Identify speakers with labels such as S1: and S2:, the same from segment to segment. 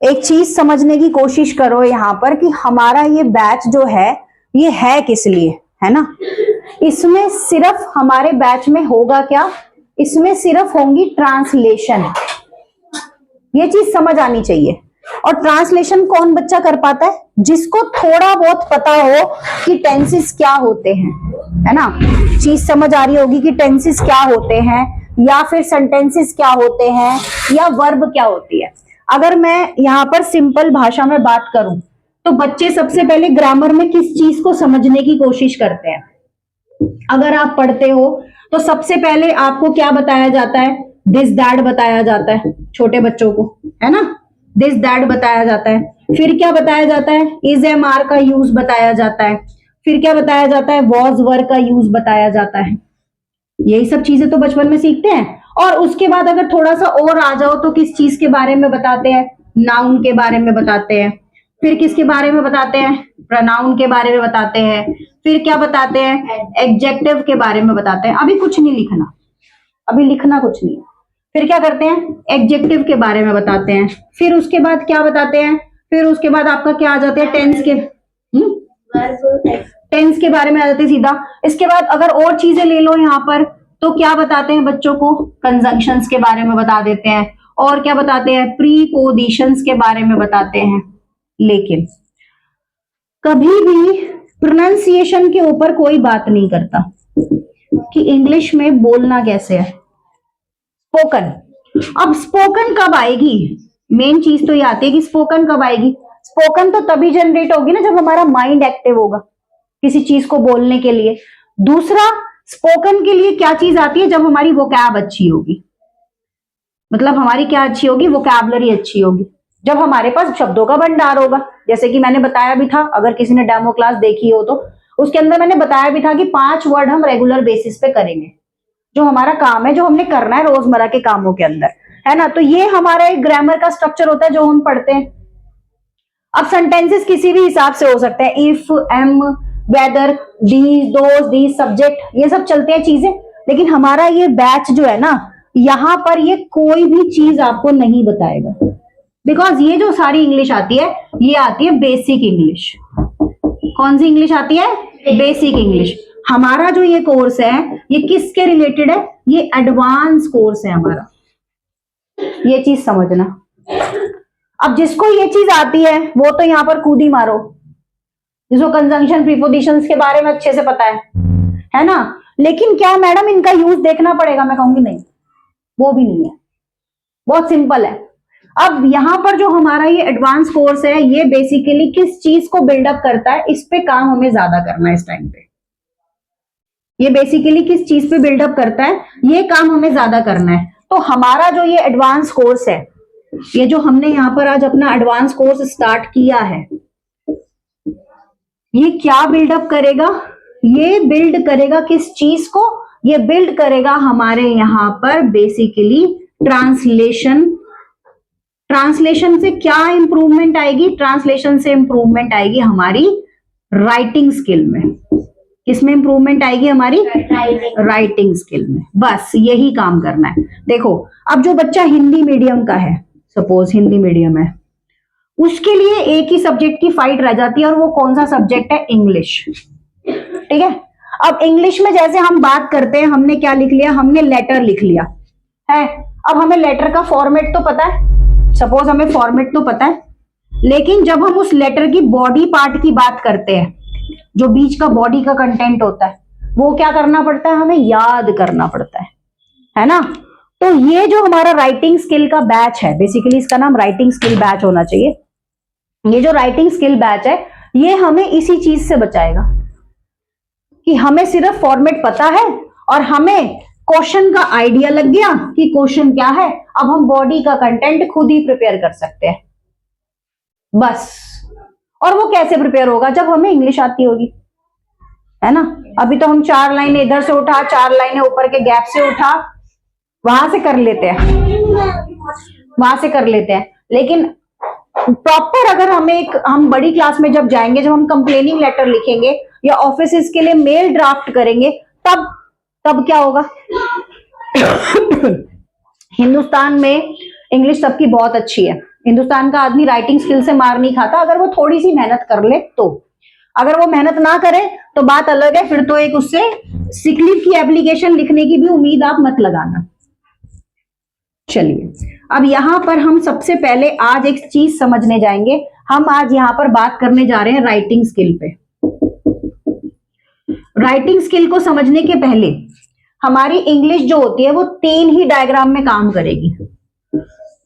S1: एक चीज समझने की कोशिश करो यहाँ पर कि हमारा ये बैच जो है ये है किस लिए, है ना। इसमें सिर्फ हमारे बैच में होगा क्या, इसमें सिर्फ होंगी ट्रांसलेशन, ये चीज समझ आनी चाहिए। और ट्रांसलेशन कौन बच्चा कर पाता है, जिसको थोड़ा बहुत पता हो कि टेंसेस क्या होते हैं, है ना। चीज समझ आ रही होगी कि टेंसेस क्या होते हैं, या फिर सेंटेंसेस क्या होते हैं, या वर्ब क्या होती है। अगर मैं यहाँ पर सिंपल भाषा में बात करूं तो बच्चे सबसे पहले ग्रामर में किस चीज को समझने की कोशिश करते हैं। अगर आप पढ़ते हो तो सबसे पहले आपको क्या बताया जाता है, दिस दैट बताया जाता है छोटे बच्चों को, है ना। दिस दैट बताया जाता है, फिर क्या बताया जाता है, इज एम आर का यूज बताया जाता है, फिर क्या बताया जाता है, वॉज वर का यूज बताया जाता है। यही सब चीजें तो बचपन में सीखते हैं। और उसके बाद अगर थोड़ा सा और आ जाओ तो किस चीज के बारे में बताते हैं, नाउन के बारे में बताते हैं, फिर किसके बारे में बताते हैं, प्रोनाउन के बारे में बताते हैं, फिर क्या बताते हैं, एडजेक्टिव के बारे में बताते हैं। अभी कुछ नहीं लिखना, अभी लिखना कुछ नहीं। फिर क्या करते हैं, एडजेक्टिव के बारे में बताते हैं, फिर उसके बाद क्या बताते हैं, फिर उसके बाद आपका क्या आ जाते हैं, टेंस के टेंस के बारे में आ जाते हैं सीधा। इसके बाद अगर और चीजें ले लो यहाँ पर तो क्या बताते हैं बच्चों को, कंजंक्शंस के बारे में बता देते हैं, और क्या बताते हैं, प्रीपोजिशंस के बारे में बताते हैं। लेकिन कभी भी प्रोनाउंसिएशन के ऊपर कोई बात नहीं करता कि इंग्लिश में बोलना कैसे है, स्पोकन। अब स्पोकन कब आएगी, मेन चीज तो ये आती है कि स्पोकन कब आएगी। स्पोकन तो तभी जनरेट होगी ना जब हमारा माइंड एक्टिव होगा किसी चीज को बोलने के लिए। दूसरा, स्पोकन के लिए क्या चीज आती है, जब हमारी वोकैब अच्छी होगी, मतलब हमारी क्या अच्छी होगी, वोकैबलरी अच्छी होगी, जब हमारे पास शब्दों का भंडार होगा। जैसे कि मैंने बताया भी था, अगर किसी ने डेमो क्लास देखी हो तो उसके अंदर मैंने बताया भी था कि 5 वर्ड हम रेगुलर बेसिस पे करेंगे, जो हमारा काम है, जो हमने करना है रोजमर्रा के कामों के अंदर, है ना। तो ये हमारा एक ग्रामर का स्ट्रक्चर होता है जो हम पढ़ते हैं। अब सेंटेंसेस किसी भी हिसाब से हो सकते हैं, if, um, whether, these, those, these, subject, ये सब चलते हैं चीजें। लेकिन हमारा ये बैच जो है ना, यहां पर ये कोई भी चीज आपको नहीं बताएगा, बिकॉज ये जो सारी इंग्लिश आती है ये आती है बेसिक इंग्लिश। कौन सी इंग्लिश आती है, बेसिक इंग्लिश। हमारा जो ये कोर्स है ये किसके रिलेटेड है, ये एडवांस कोर्स है हमारा, ये चीज समझना। अब जिसको ये चीज आती है वो तो यहाँ पर कूद ही मारो, जिसको कंजंक्शन प्रीपोजिशंस के बारे में अच्छे से पता है ना। लेकिन क्या मैडम इनका यूज देखना पड़ेगा, मैं कहूंगी नहीं, वो भी नहीं है, बहुत सिंपल है। अब यहाँ पर जो हमारा ये एडवांस कोर्स है ये बेसिकली किस चीज को बिल्डअप करता है, इस पे काम हमें ज्यादा करना है इस टाइम पे। ये बेसिकली किस चीज पे बिल्डअप करता है, ये काम हमें ज्यादा करना है। तो हमारा जो ये एडवांस कोर्स है, ये जो हमने यहाँ पर आज अपना एडवांस कोर्स स्टार्ट किया है, ये क्या बिल्डअप करेगा, ये बिल्ड करेगा किस चीज को, ये बिल्ड करेगा हमारे यहाँ पर बेसिकली ट्रांसलेशन। ट्रांसलेशन से क्या इंप्रूवमेंट आएगी, ट्रांसलेशन से इंप्रूवमेंट आएगी हमारी राइटिंग स्किल में। किसमें इंप्रूवमेंट आएगी, हमारी राइटिंग स्किल में। बस यही काम करना है। देखो अब जो बच्चा हिंदी मीडियम का है, सपोज हिंदी मीडियम है, उसके लिए एक ही सब्जेक्ट की फाइट रह जाती है, और वो कौन सा सब्जेक्ट है, इंग्लिश। ठीक है। अब इंग्लिश में जैसे हम बात करते हैं, हमने क्या लिख लिया, हमने लेटर लिख लिया है। अब हमें लेटर का फॉर्मेट तो पता है, सपोज हमें फॉर्मेट तो पता है, लेकिन जब हम उस लेटर की बॉडी पार्ट की बात करते हैं, जो बीच का बॉडी का कंटेंट होता है, वो क्या करना पड़ता है, हमें याद करना पड़ता है ना। तो ये जो हमारा राइटिंग स्किल का बैच है, बेसिकली इसका नाम राइटिंग स्किल बैच होना चाहिए। ये जो राइटिंग स्किल बैच है ये हमें इसी चीज से बचाएगा कि हमें सिर्फ फॉर्मेट पता है और हमें क्वेश्चन का आइडिया लग गया कि क्वेश्चन क्या है, अब हम बॉडी का कंटेंट खुद ही प्रिपेयर कर सकते हैं बस। और वो कैसे प्रिपेयर होगा, जब हमें इंग्लिश आती होगी, है ना। अभी तो हम 4 लाइनें इधर से उठा, 4 लाइनें ऊपर के गैप से उठा, वहां से कर लेते हैं, लेकिन प्रॉपर अगर हम बड़ी क्लास में जब जाएंगे, जब हम कंप्लेनिंग लेटर लिखेंगे या ऑफिस के लिए मेल ड्राफ्ट करेंगे, तब क्या होगा हिंदुस्तान में इंग्लिश सबकी बहुत अच्छी है, हिंदुस्तान का आदमी राइटिंग स्किल से मार नहीं खाता, अगर वो थोड़ी सी मेहनत कर ले तो। अगर वो मेहनत ना करे तो बात अलग है, फिर तो एक उससे सिक लीव की एप्लीकेशन लिखने की भी उम्मीद आप मत लगाना। चलिए, अब यहां पर हम सबसे पहले आज एक चीज समझने जाएंगे। हम आज यहां पर बात करने जा रहे हैं राइटिंग स्किल पे। राइटिंग स्किल को समझने के पहले हमारी इंग्लिश जो होती है वो 3 ही डायग्राम में काम करेगी।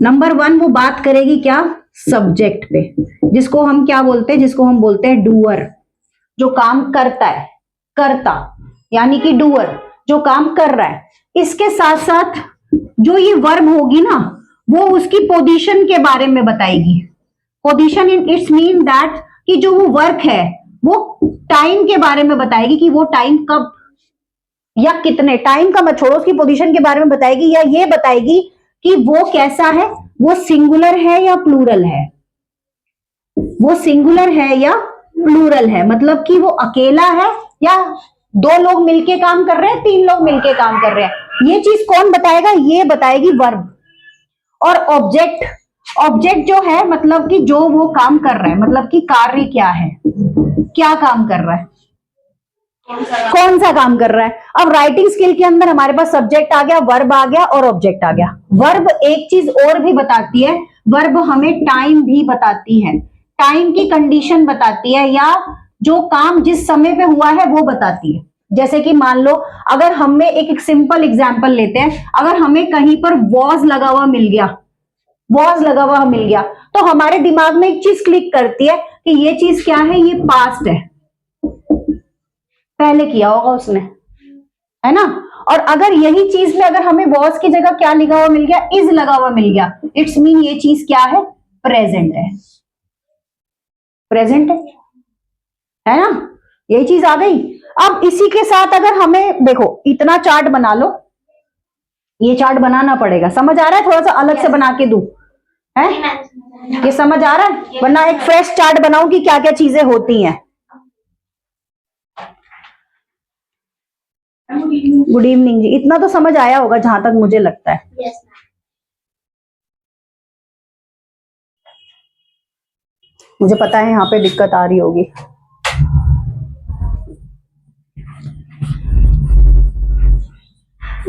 S1: नंबर 1 वो बात करेगी क्या, सब्जेक्ट पे, जिसको हम क्या बोलते हैं, जिसको हम बोलते हैं डूअर, जो काम करता है, करता यानी कि डूअर, जो काम कर रहा है। इसके साथ साथ जो ये वर्ब होगी ना, वो उसकी पोजीशन के बारे में बताएगी। Position in its mean that कि जो वो वर्क है वो टाइम के बारे में बताएगी कि वो टाइम कब या कितने, टाइम का मत छोड़ो, उसकी पोजीशन के बारे में बताएगी, या ये बताएगी कि वो कैसा है, वो सिंगुलर है या प्लूरल है, वो सिंगुलर है या प्लूरल है, मतलब कि वो अकेला है या 2 लोग मिलके काम कर रहे हैं, 3 लोग मिलके काम कर रहे हैं। ये चीज कौन बताएगा, ये बताएगी वर्ब। और ऑब्जेक्ट, ऑब्जेक्ट जो है मतलब कि जो वो काम कर रहा है, मतलब कि कार्य क्या है, क्या काम कर रहा है, कौन सा काम कर रहा है। अब राइटिंग स्किल के अंदर हमारे पास सब्जेक्ट आ गया, वर्ब आ गया और ऑब्जेक्ट आ गया। वर्ब एक चीज और भी बताती है, वर्ब हमें टाइम भी बताती है, टाइम की कंडीशन बताती है, या जो काम जिस समय पे हुआ है वो बताती है। जैसे कि मान लो, अगर हमें एक सिंपल एग्जांपल लेते हैं, अगर हमें कहीं पर वॉज लगा हुआ मिल गया, वॉज लगा हुआ मिल गया, तो हमारे दिमाग में एक चीज क्लिक करती है कि ये चीज क्या है, ये पास्ट है, पहले किया होगा उसने, है ना। और अगर यही चीज में अगर हमें वॉज की जगह क्या लिखा हुआ मिल गया, इज लगा हुआ मिल गया, इट्स मीन ये चीज क्या है, प्रेजेंट है, प्रेजेंट है ना, यही चीज आ गई। अब इसी के साथ अगर हमें देखो इतना चार्ट बना लो, ये चार्ट बनाना पड़ेगा, समझ आ रहा है, थोड़ा सा अलग से बना के दूं, है ये समझ आ रहा है, वरना एक फ्रेश चार्ट बनाऊं कि क्या क्या चीजें होती हैं। गुड इवनिंग जी, इतना तो समझ आया होगा जहां तक मुझे लगता है। yes, मुझे पता है यहाँ पे दिक्कत आ रही होगी।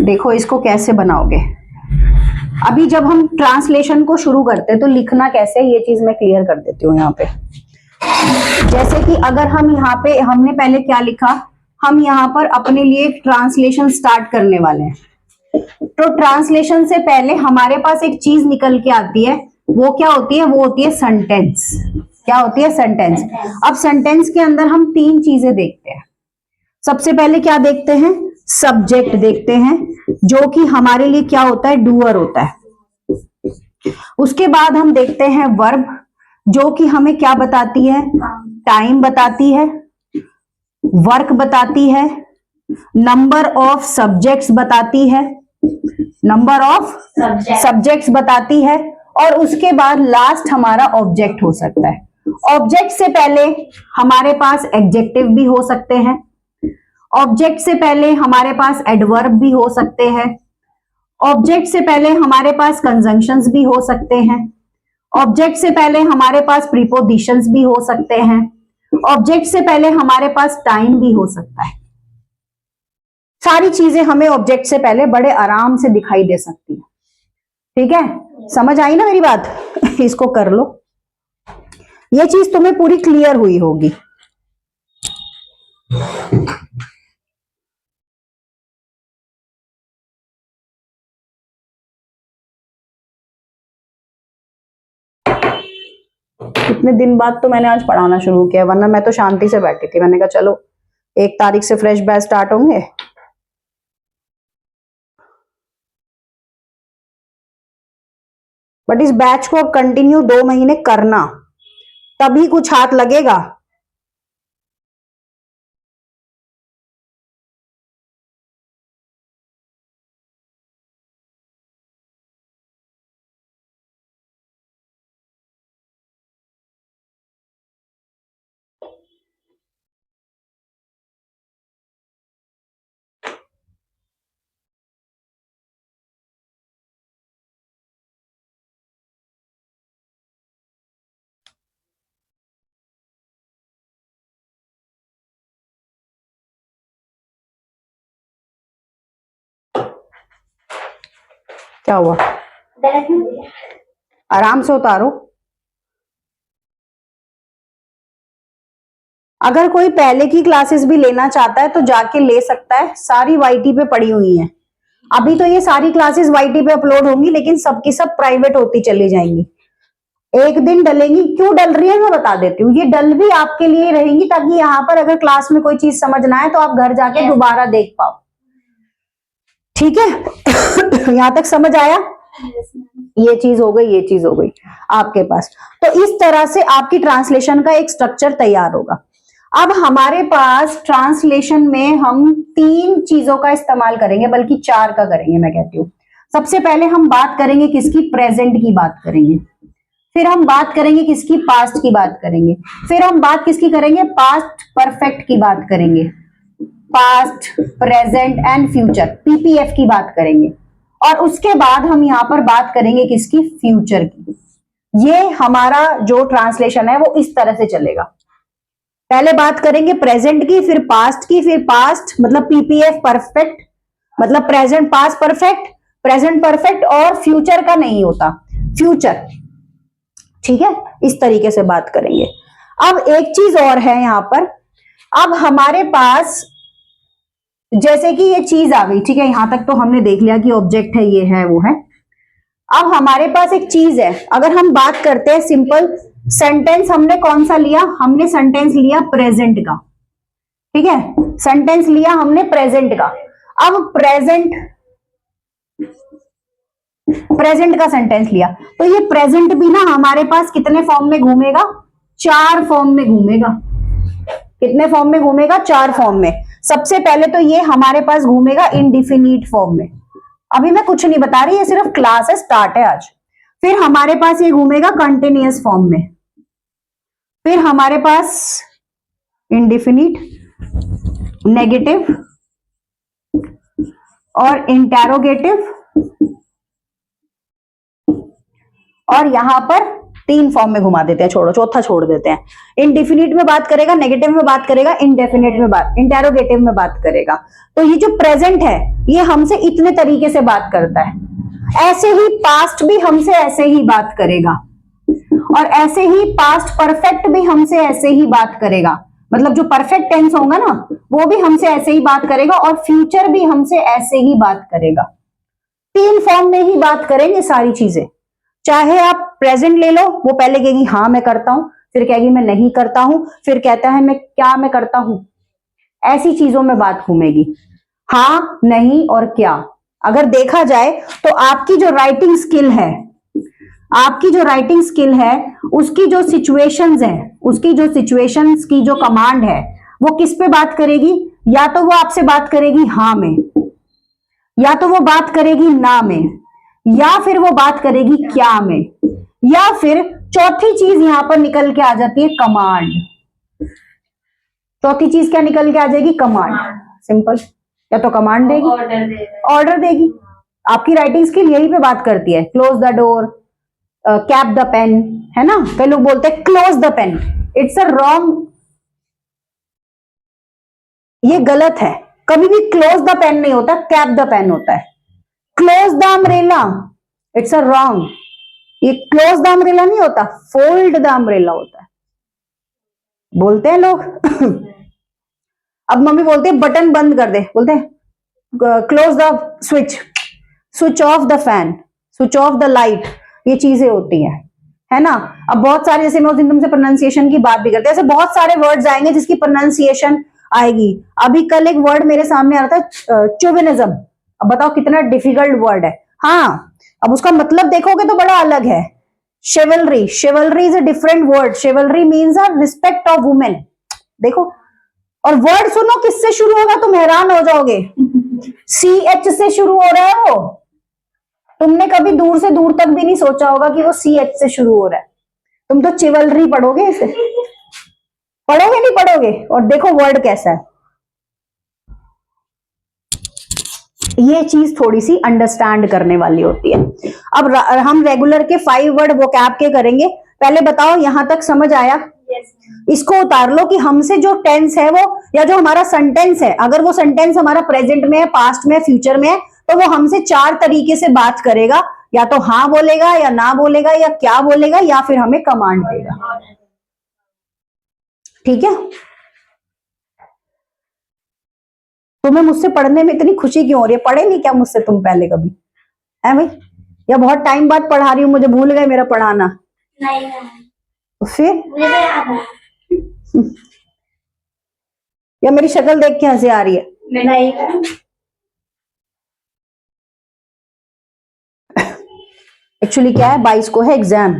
S1: देखो इसको कैसे बनाओगे, अभी जब हम ट्रांसलेशन को शुरू करते हैं तो लिखना कैसे, ये चीज मैं क्लियर कर देती हूँ यहाँ पे। जैसे कि अगर हम यहाँ पे, हमने पहले क्या लिखा, हम यहाँ पर अपने लिए ट्रांसलेशन स्टार्ट करने वाले हैं, तो ट्रांसलेशन से पहले हमारे पास एक चीज निकल के आती है, वो क्या होती है, वो होती है सेंटेंस। क्या होती है, सेंटेंस। अब सेंटेंस के अंदर हम 3 चीजें देखते हैं। सबसे पहले क्या देखते हैं, सब्जेक्ट देखते हैं, जो कि हमारे लिए क्या होता है, डूअर होता है। उसके बाद हम देखते हैं वर्ब, जो कि हमें क्या बताती है, टाइम बताती है, वर्क बताती है, नंबर ऑफ सब्जेक्ट्स बताती है, नंबर ऑफ सब्जेक्ट्स बताती है, और उसके बाद लास्ट हमारा ऑब्जेक्ट हो सकता है। ऑब्जेक्ट से पहले हमारे पास एडजेक्टिव भी हो सकते हैं, ऑब्जेक्ट से पहले हमारे पास एडवर्ब भी हो सकते हैं, ऑब्जेक्ट से पहले हमारे पास कंजंक्शंस भी हो सकते हैं, ऑब्जेक्ट से पहले हमारे पास प्रीपोजिशंस भी हो सकते हैं, ऑब्जेक्ट से पहले हमारे पास टाइम भी हो सकता है। सारी चीजें हमें ऑब्जेक्ट से पहले बड़े आराम से दिखाई दे सकती है। ठीक है, समझ आई ना मेरी बात इसको कर लो, ये चीज तुम्हें पूरी क्लियर हुई होगी। कितने दिन बाद तो मैंने आज पढ़ाना शुरू किया, वरना मैं तो शांति से बैठी थी, मैंने कहा चलो 1 तारीख से फ्रेश बैच स्टार्ट होंगे। बट इस बैच को अब कंटिन्यू 2 महीने करना, तभी कुछ हाथ लगेगा। क्या हुआ? आराम से उतारो। अगर कोई पहले की क्लासेस भी लेना चाहता है तो जाके ले सकता है, सारी वाईटी पे पड़ी हुई हैं। अभी तो ये सारी क्लासेस वाईटी पे अपलोड होंगी, लेकिन सबकी सब प्राइवेट होती चली जाएंगी। एक दिन डलेंगी, क्यों डल रही है मैं बता देती हूँ। ये डल भी आपके लिए रहेंगी ताकि यहाँ पर अगर क्लास में कोई चीज समझ ना आए तो आप घर जाके दोबारा देख पाओ। ठीक है? यहां तक समझ आया? ये चीज हो गई, ये चीज हो गई आपके पास। तो इस तरह से आपकी ट्रांसलेशन का एक स्ट्रक्चर तैयार होगा। अब हमारे पास ट्रांसलेशन में हम 3 चीजों का इस्तेमाल करेंगे, बल्कि 4 का करेंगे मैं कहती हूँ। सबसे पहले हम बात करेंगे किसकी? प्रेजेंट की बात करेंगे। फिर हम बात करेंगे किसकी? पास्ट की बात करेंगे। फिर हम बात किसकी करेंगे? पास्ट परफेक्ट की बात करेंगे। Past, present and future, PPF की बात करेंगे। और उसके बाद हम यहाँ पर बात करेंगे किसकी? फ्यूचर की। ये हमारा जो ट्रांसलेशन है वो इस तरह से चलेगा। पहले बात करेंगे प्रेजेंट की, फिर पास्ट की, फिर पास्ट मतलब पीपीएफ परफेक्ट मतलब present past perfect, present perfect, और फ्यूचर का नहीं होता फ्यूचर। ठीक है? इस तरीके से बात करेंगे। अब एक चीज और है यहां पर। अब हमारे पास जैसे कि ये चीज आ गई, ठीक है, यहां तक तो हमने देख लिया कि ऑब्जेक्ट है, ये है, वो है। अब हमारे पास एक चीज है। अगर हम बात करते हैं सिंपल सेंटेंस, हमने कौन सा लिया? हमने सेंटेंस लिया प्रेजेंट का। ठीक है? सेंटेंस लिया हमने प्रेजेंट का। अब प्रेजेंट का सेंटेंस लिया, तो ये प्रेजेंट भी ना हमारे पास कितने फॉर्म में घूमेगा? 4 फॉर्म में घूमेगा। कितने फॉर्म में घूमेगा? 4 फॉर्म में। सबसे पहले तो ये हमारे पास घूमेगा इंडिफिनिट फॉर्म में। अभी मैं कुछ नहीं बता रही, ये सिर्फ क्लास है, स्टार्ट है आज। फिर हमारे पास ये घूमेगा कंटिन्यूअस फॉर्म में। फिर हमारे पास इंडिफिनिट, नेगेटिव और इंटेरोगेटिव, और यहां पर 3 फॉर्म में घुमा देते हैं, छोड़ो, चौथा छोड़ देते हैं। इंडिफिनिट में बात करेगा, नेगेटिव में बात करेगा, इंडेफिनिट में बात, इंटेरोगेटिव में बात करेगा। तो ये जो प्रेजेंट है ये हमसे इतने तरीके से बात करता है। ऐसे ही पास्ट भी हमसे ऐसे ही बात करेगा, और ऐसे ही पास्ट परफेक्ट भी हमसे ऐसे ही बात करेगा। मतलब जो परफेक्ट टेंस होगा ना वो भी हमसे ऐसे ही बात करेगा, और फ्यूचर भी हमसे ऐसे ही बात करेगा। 3 फॉर्म में ही बात करेंगे सारी चीजें। चाहे आप प्रेजेंट ले लो, वो पहले कहेगी हाँ मैं करता हूं, फिर कहेगी मैं नहीं करता हूं, फिर कहता है मैं करता हूं। ऐसी चीजों में बात घूमेगी, हाँ, नहीं और क्या। अगर देखा जाए तो आपकी जो राइटिंग स्किल है, उसकी जो सिचुएशंस है, उसकी जो सिचुएशंस की जो कमांड है वो किस पे बात करेगी? या तो वो आपसे बात करेगी हाँ में, या तो वो बात करेगी ना में, या फिर वो बात करेगी क्या में, या फिर चौथी चीज यहां पर निकल के आ जाती है कमांड। चौथी चीज क्या निकल के आ जाएगी? कमांड। सिंपल, या तो कमांड देगी, ऑर्डर देगी। आपकी राइटिंग स्किल यही पे बात करती है। Close the door, cap the pen, है ना? कई लोग बोलते हैं close the pen, it's a wrong, ये गलत है। कभी भी क्लोज द पेन नहीं होता, कैप द पेन होता है। Close the umbrella, it's a wrong, ये क्लोज द अम्ब्रेला नहीं होता, फोल्ड द अम्ब्रेला होता है, बोलते हैं लोग। अब मम्मी बोलते हैं बटन बंद कर दे, बोलते हैं close the switch off the fan, switch off the light, ये चीजें होती है ना? अब बहुत सारे, जैसे मैं उस दिन तुमसे प्रोनाउंसिएशन की बात भी करते हैं, ऐसे बहुत सारे वर्ड्स आएंगे जिसकी प्रोनाउंसिएशन आएगी। अभी कल एक वर्ड मेरे सामने आ रहा था, चोविनिज्म। अब बताओ कितना डिफिकल्ट वर्ड है। हाँ, अब उसका मतलब देखोगे तो बड़ा अलग है। शिवलरी, शिवलरी is a different word. शिवलरी means a respect of women. देखो, और वर्ड सुनो किससे शुरू होगा, तुम हैरान हो जाओगे। CH से शुरू हो रहा है वो। तुमने कभी दूर से दूर तक भी नहीं सोचा होगा कि वो CH से शुरू हो रहा है। तुम तो चिवलरी पढ़ोगे इसे, पढ़ोगे नहीं पढ़ोगे? और देखो वर्ड कैसा है। ये चीज थोड़ी सी अंडरस्टैंड करने वाली होती है। अब हम रेगुलर के 5 वर्ड वोकैब के करेंगे। पहले बताओ यहां तक समझ आया? इसको उतार लो कि हमसे जो टेंस है वो, या जो हमारा सेंटेंस है, अगर वो सेंटेंस हमारा प्रेजेंट में है, पास्ट में, फ्यूचर में है, तो वो हमसे 4 तरीके से बात करेगा, या तो हाँ बोलेगा या ना बोलेगा या क्या बोलेगा या फिर हमें कमांड देगा। ठीक है, तुम्हें मुझसे पढ़ने में इतनी खुशी क्यों हो रही है? पढ़े नहीं क्या मुझसे तुम पहले कभी, है भाई? या बहुत टाइम बाद पढ़ा रही हूँ, मुझे भूल गए मेरा पढ़ाना? नहीं, तो फिर मुझे याद है। या मेरी शक्ल देख के हंसी आ रही है? नहीं। एक्चुअली क्या है, 22 को है एग्जाम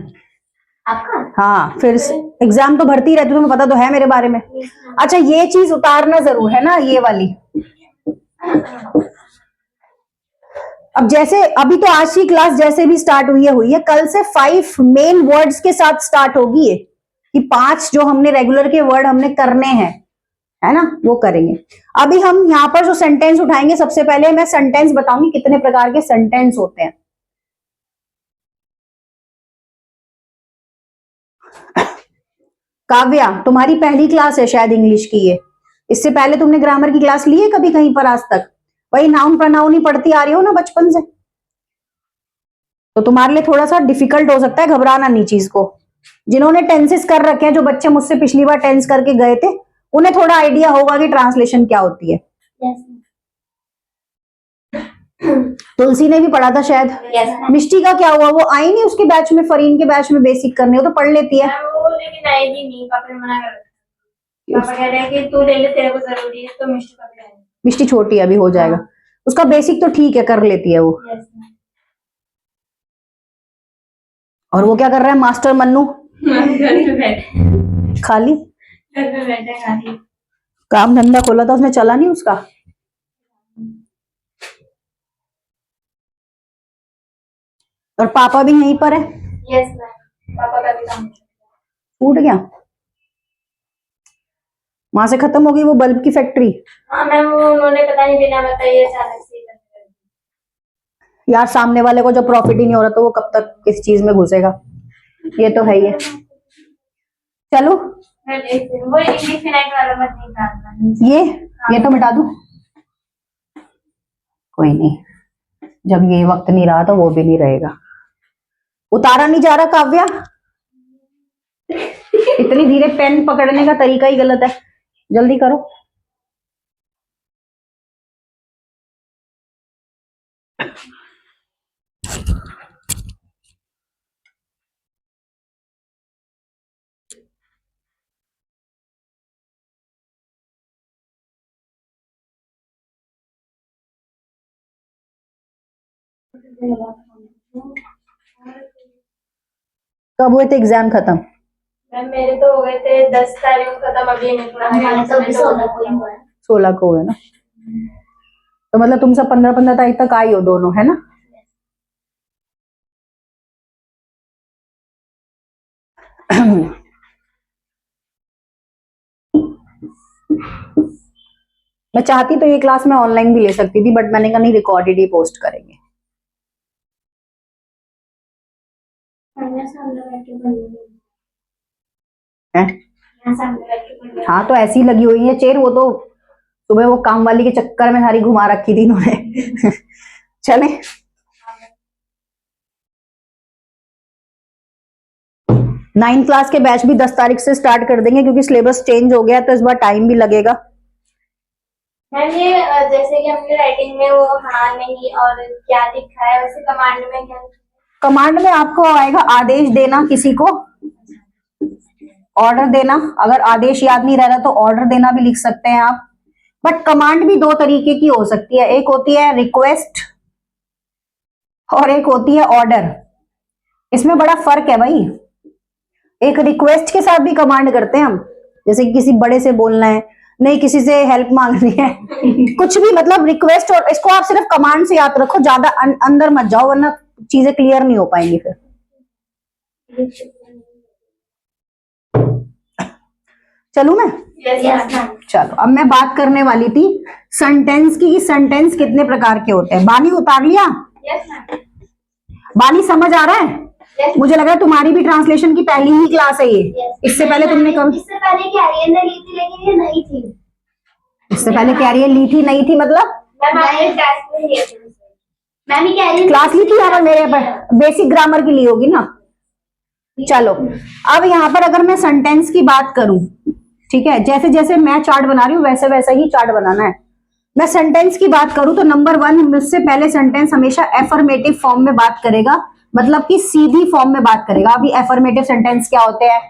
S1: आपका। हाँ, फिर एग्जाम तो भरती रहती, तुम्हें पता तो है मेरे बारे में। अच्छा, ये चीज उतारना जरूर है ना, ये वाली। अब जैसे अभी तो आज की क्लास जैसे भी स्टार्ट हुई है, कल से 5 मेन वर्ड्स के साथ स्टार्ट होगी ये, कि 5 जो हमने रेगुलर के वर्ड हमने करने हैं, है ना, वो करेंगे। अभी हम यहाँ पर जो सेंटेंस उठाएंगे, सबसे पहले मैं सेंटेंस बताऊंगी कितने प्रकार के सेंटेंस होते हैं। काव्या, तुम्हारी पहली क्लास है शायद इंग्लिश की ये, इससे पहले तुमने ग्रामर की क्लास ली है कभी कहीं पर आज तक? वही नाउन प्रोनाउन ही पढ़ती आ रही हो ना बचपन से, तो तुम्हारे लिए थोड़ा सा डिफिकल्ट हो सकता है, घबराना नहीं चीज को। जिन्होंने टेंसेस कर रखे हैं, जो बच्चे मुझसे पिछली बार टेंस करके गए थे, उन्हें थोड़ा आइडिया होगा कि ट्रांसलेशन क्या होती है। तुलसी ने भी पढ़ा था शायद। मिष्टी का क्या हुआ, वो आई नहीं उसके बैच में, फरीन के बैच में बेसिक करने, वो तो पढ़ लेती है। वो लेकिन आएगी नहीं, पापा ने मना कर दिया। पापा कह रहे हैं कि तू ले ले, तेरे को जरूरी है, तो मिष्टी पकड़ आएगी। मिष्टी छोटी है, अभी हो जाएगा। हाँ। उसका बेसिक तो ठीक है, कर लेती है वो। और वो क्या कर रहा है मास्टर मन्नू? खाली काम धंधा खोला था उसने, चला नहीं उसका। और पापा भी यहीं पर है? यस मैम, पापा का भी काम छूट गया। वहां से खत्म हो गई वो बल्ब की फैक्ट्री? हाँ मैम, वो उन्होंने पता नहीं बिना बताए अचानक से। यार सामने वाले को जब प्रॉफिट ही नहीं हो रहा तो वो कब तक किस चीज में घुसेगा, ये तो है ही है। चलो वो इंग्लिश वाला मत निकालना, ये तो मिटा दूं, कोई नहीं, जब ये वक्त नहीं रहा तो वो भी नहीं रहेगा। उतारा नहीं जा रहा काव्या, इतनी धीरे पेन पकड़ने का तरीका ही गलत है, जल्दी करो। कब हुए थे एग्जाम खत्म? मैम मेरे तो हो गए थे 10 तारीख को खत्म, अभी नहीं पूरा है, 16 को हुए ना, तो मतलब तुम सब 15 तारीख तक आई हो दोनों, है ना? मैं चाहती तो ये क्लास में ऑनलाइन भी ले सकती थी, बट मैंने कहा नहीं, रिकॉर्डेड ही पोस्ट करेंगे। हाँ तो ऐसी लगी हुई है चेयर, वो तो सुबह वो काम वाली के चक्कर में सारी घुमा रखी थी इन्होंने। चले 9th क्लास के बैच भी 10 तारीख से स्टार्ट कर देंगे, क्योंकि सिलेबस चेंज हो गया तो इस बार टाइम भी लगेगा। मैम ये जैसे कि हमने राइटिंग में वो हाँ नहीं और क्या लिखा है, वैसे कमांड में क्या? कमांड में आपको आएगा आदेश देना, किसी को ऑर्डर देना। अगर आदेश याद नहीं रह रहा तो ऑर्डर देना भी लिख सकते हैं आप। बट कमांड भी 2 तरीके की हो सकती है, एक होती है रिक्वेस्ट और एक होती है ऑर्डर। इसमें बड़ा फर्क है भाई। एक रिक्वेस्ट के साथ भी कमांड करते हैं हम, जैसे कि किसी बड़े से बोलना है, नहीं किसी से हेल्प मांगनी है, कुछ भी, मतलब रिक्वेस्ट। और इसको आप सिर्फ कमांड से याद रखो, ज्यादा अंदर मत जाओ वरना चीजें क्लियर नहीं हो पाएंगी फिर। चलूं मैं? चलो अब मैं बात करने वाली थी सेंटेंस की, सेंटेंस कितने प्रकार के होते हैं। बानी उतार लिया? बानी समझ आ रहा है? मुझे लगा तुम्हारी भी ट्रांसलेशन की पहली ही क्लास है ये। इससे पहले तुमने कब? इससे पहले कैरियर ने ली थी, लेकिन ये नहीं थी। इससे पहले कैरियर ली थी, नहीं थी मतलब?
S2: मैं भी कह रही हूँ
S1: क्लास ली थी यहाँ पर मेरे पर, बेसिक ग्रामर की ली होगी ना। चलो अब यहाँ पर अगर मैं सेंटेंस की बात करूं, ठीक है, जैसे जैसे मैं चार्ट बना रही हूँ वैसे वैसे ही चार्ट बनाना है। मैं सेंटेंस की बात करूं तो नंबर 1, मुझसे पहले सेंटेंस हमेशा एफर्मेटिव फॉर्म में बात करेगा, मतलब कि सीधी फॉर्म में बात करेगा। अभी एफर्मेटिव सेंटेंस क्या होते हैं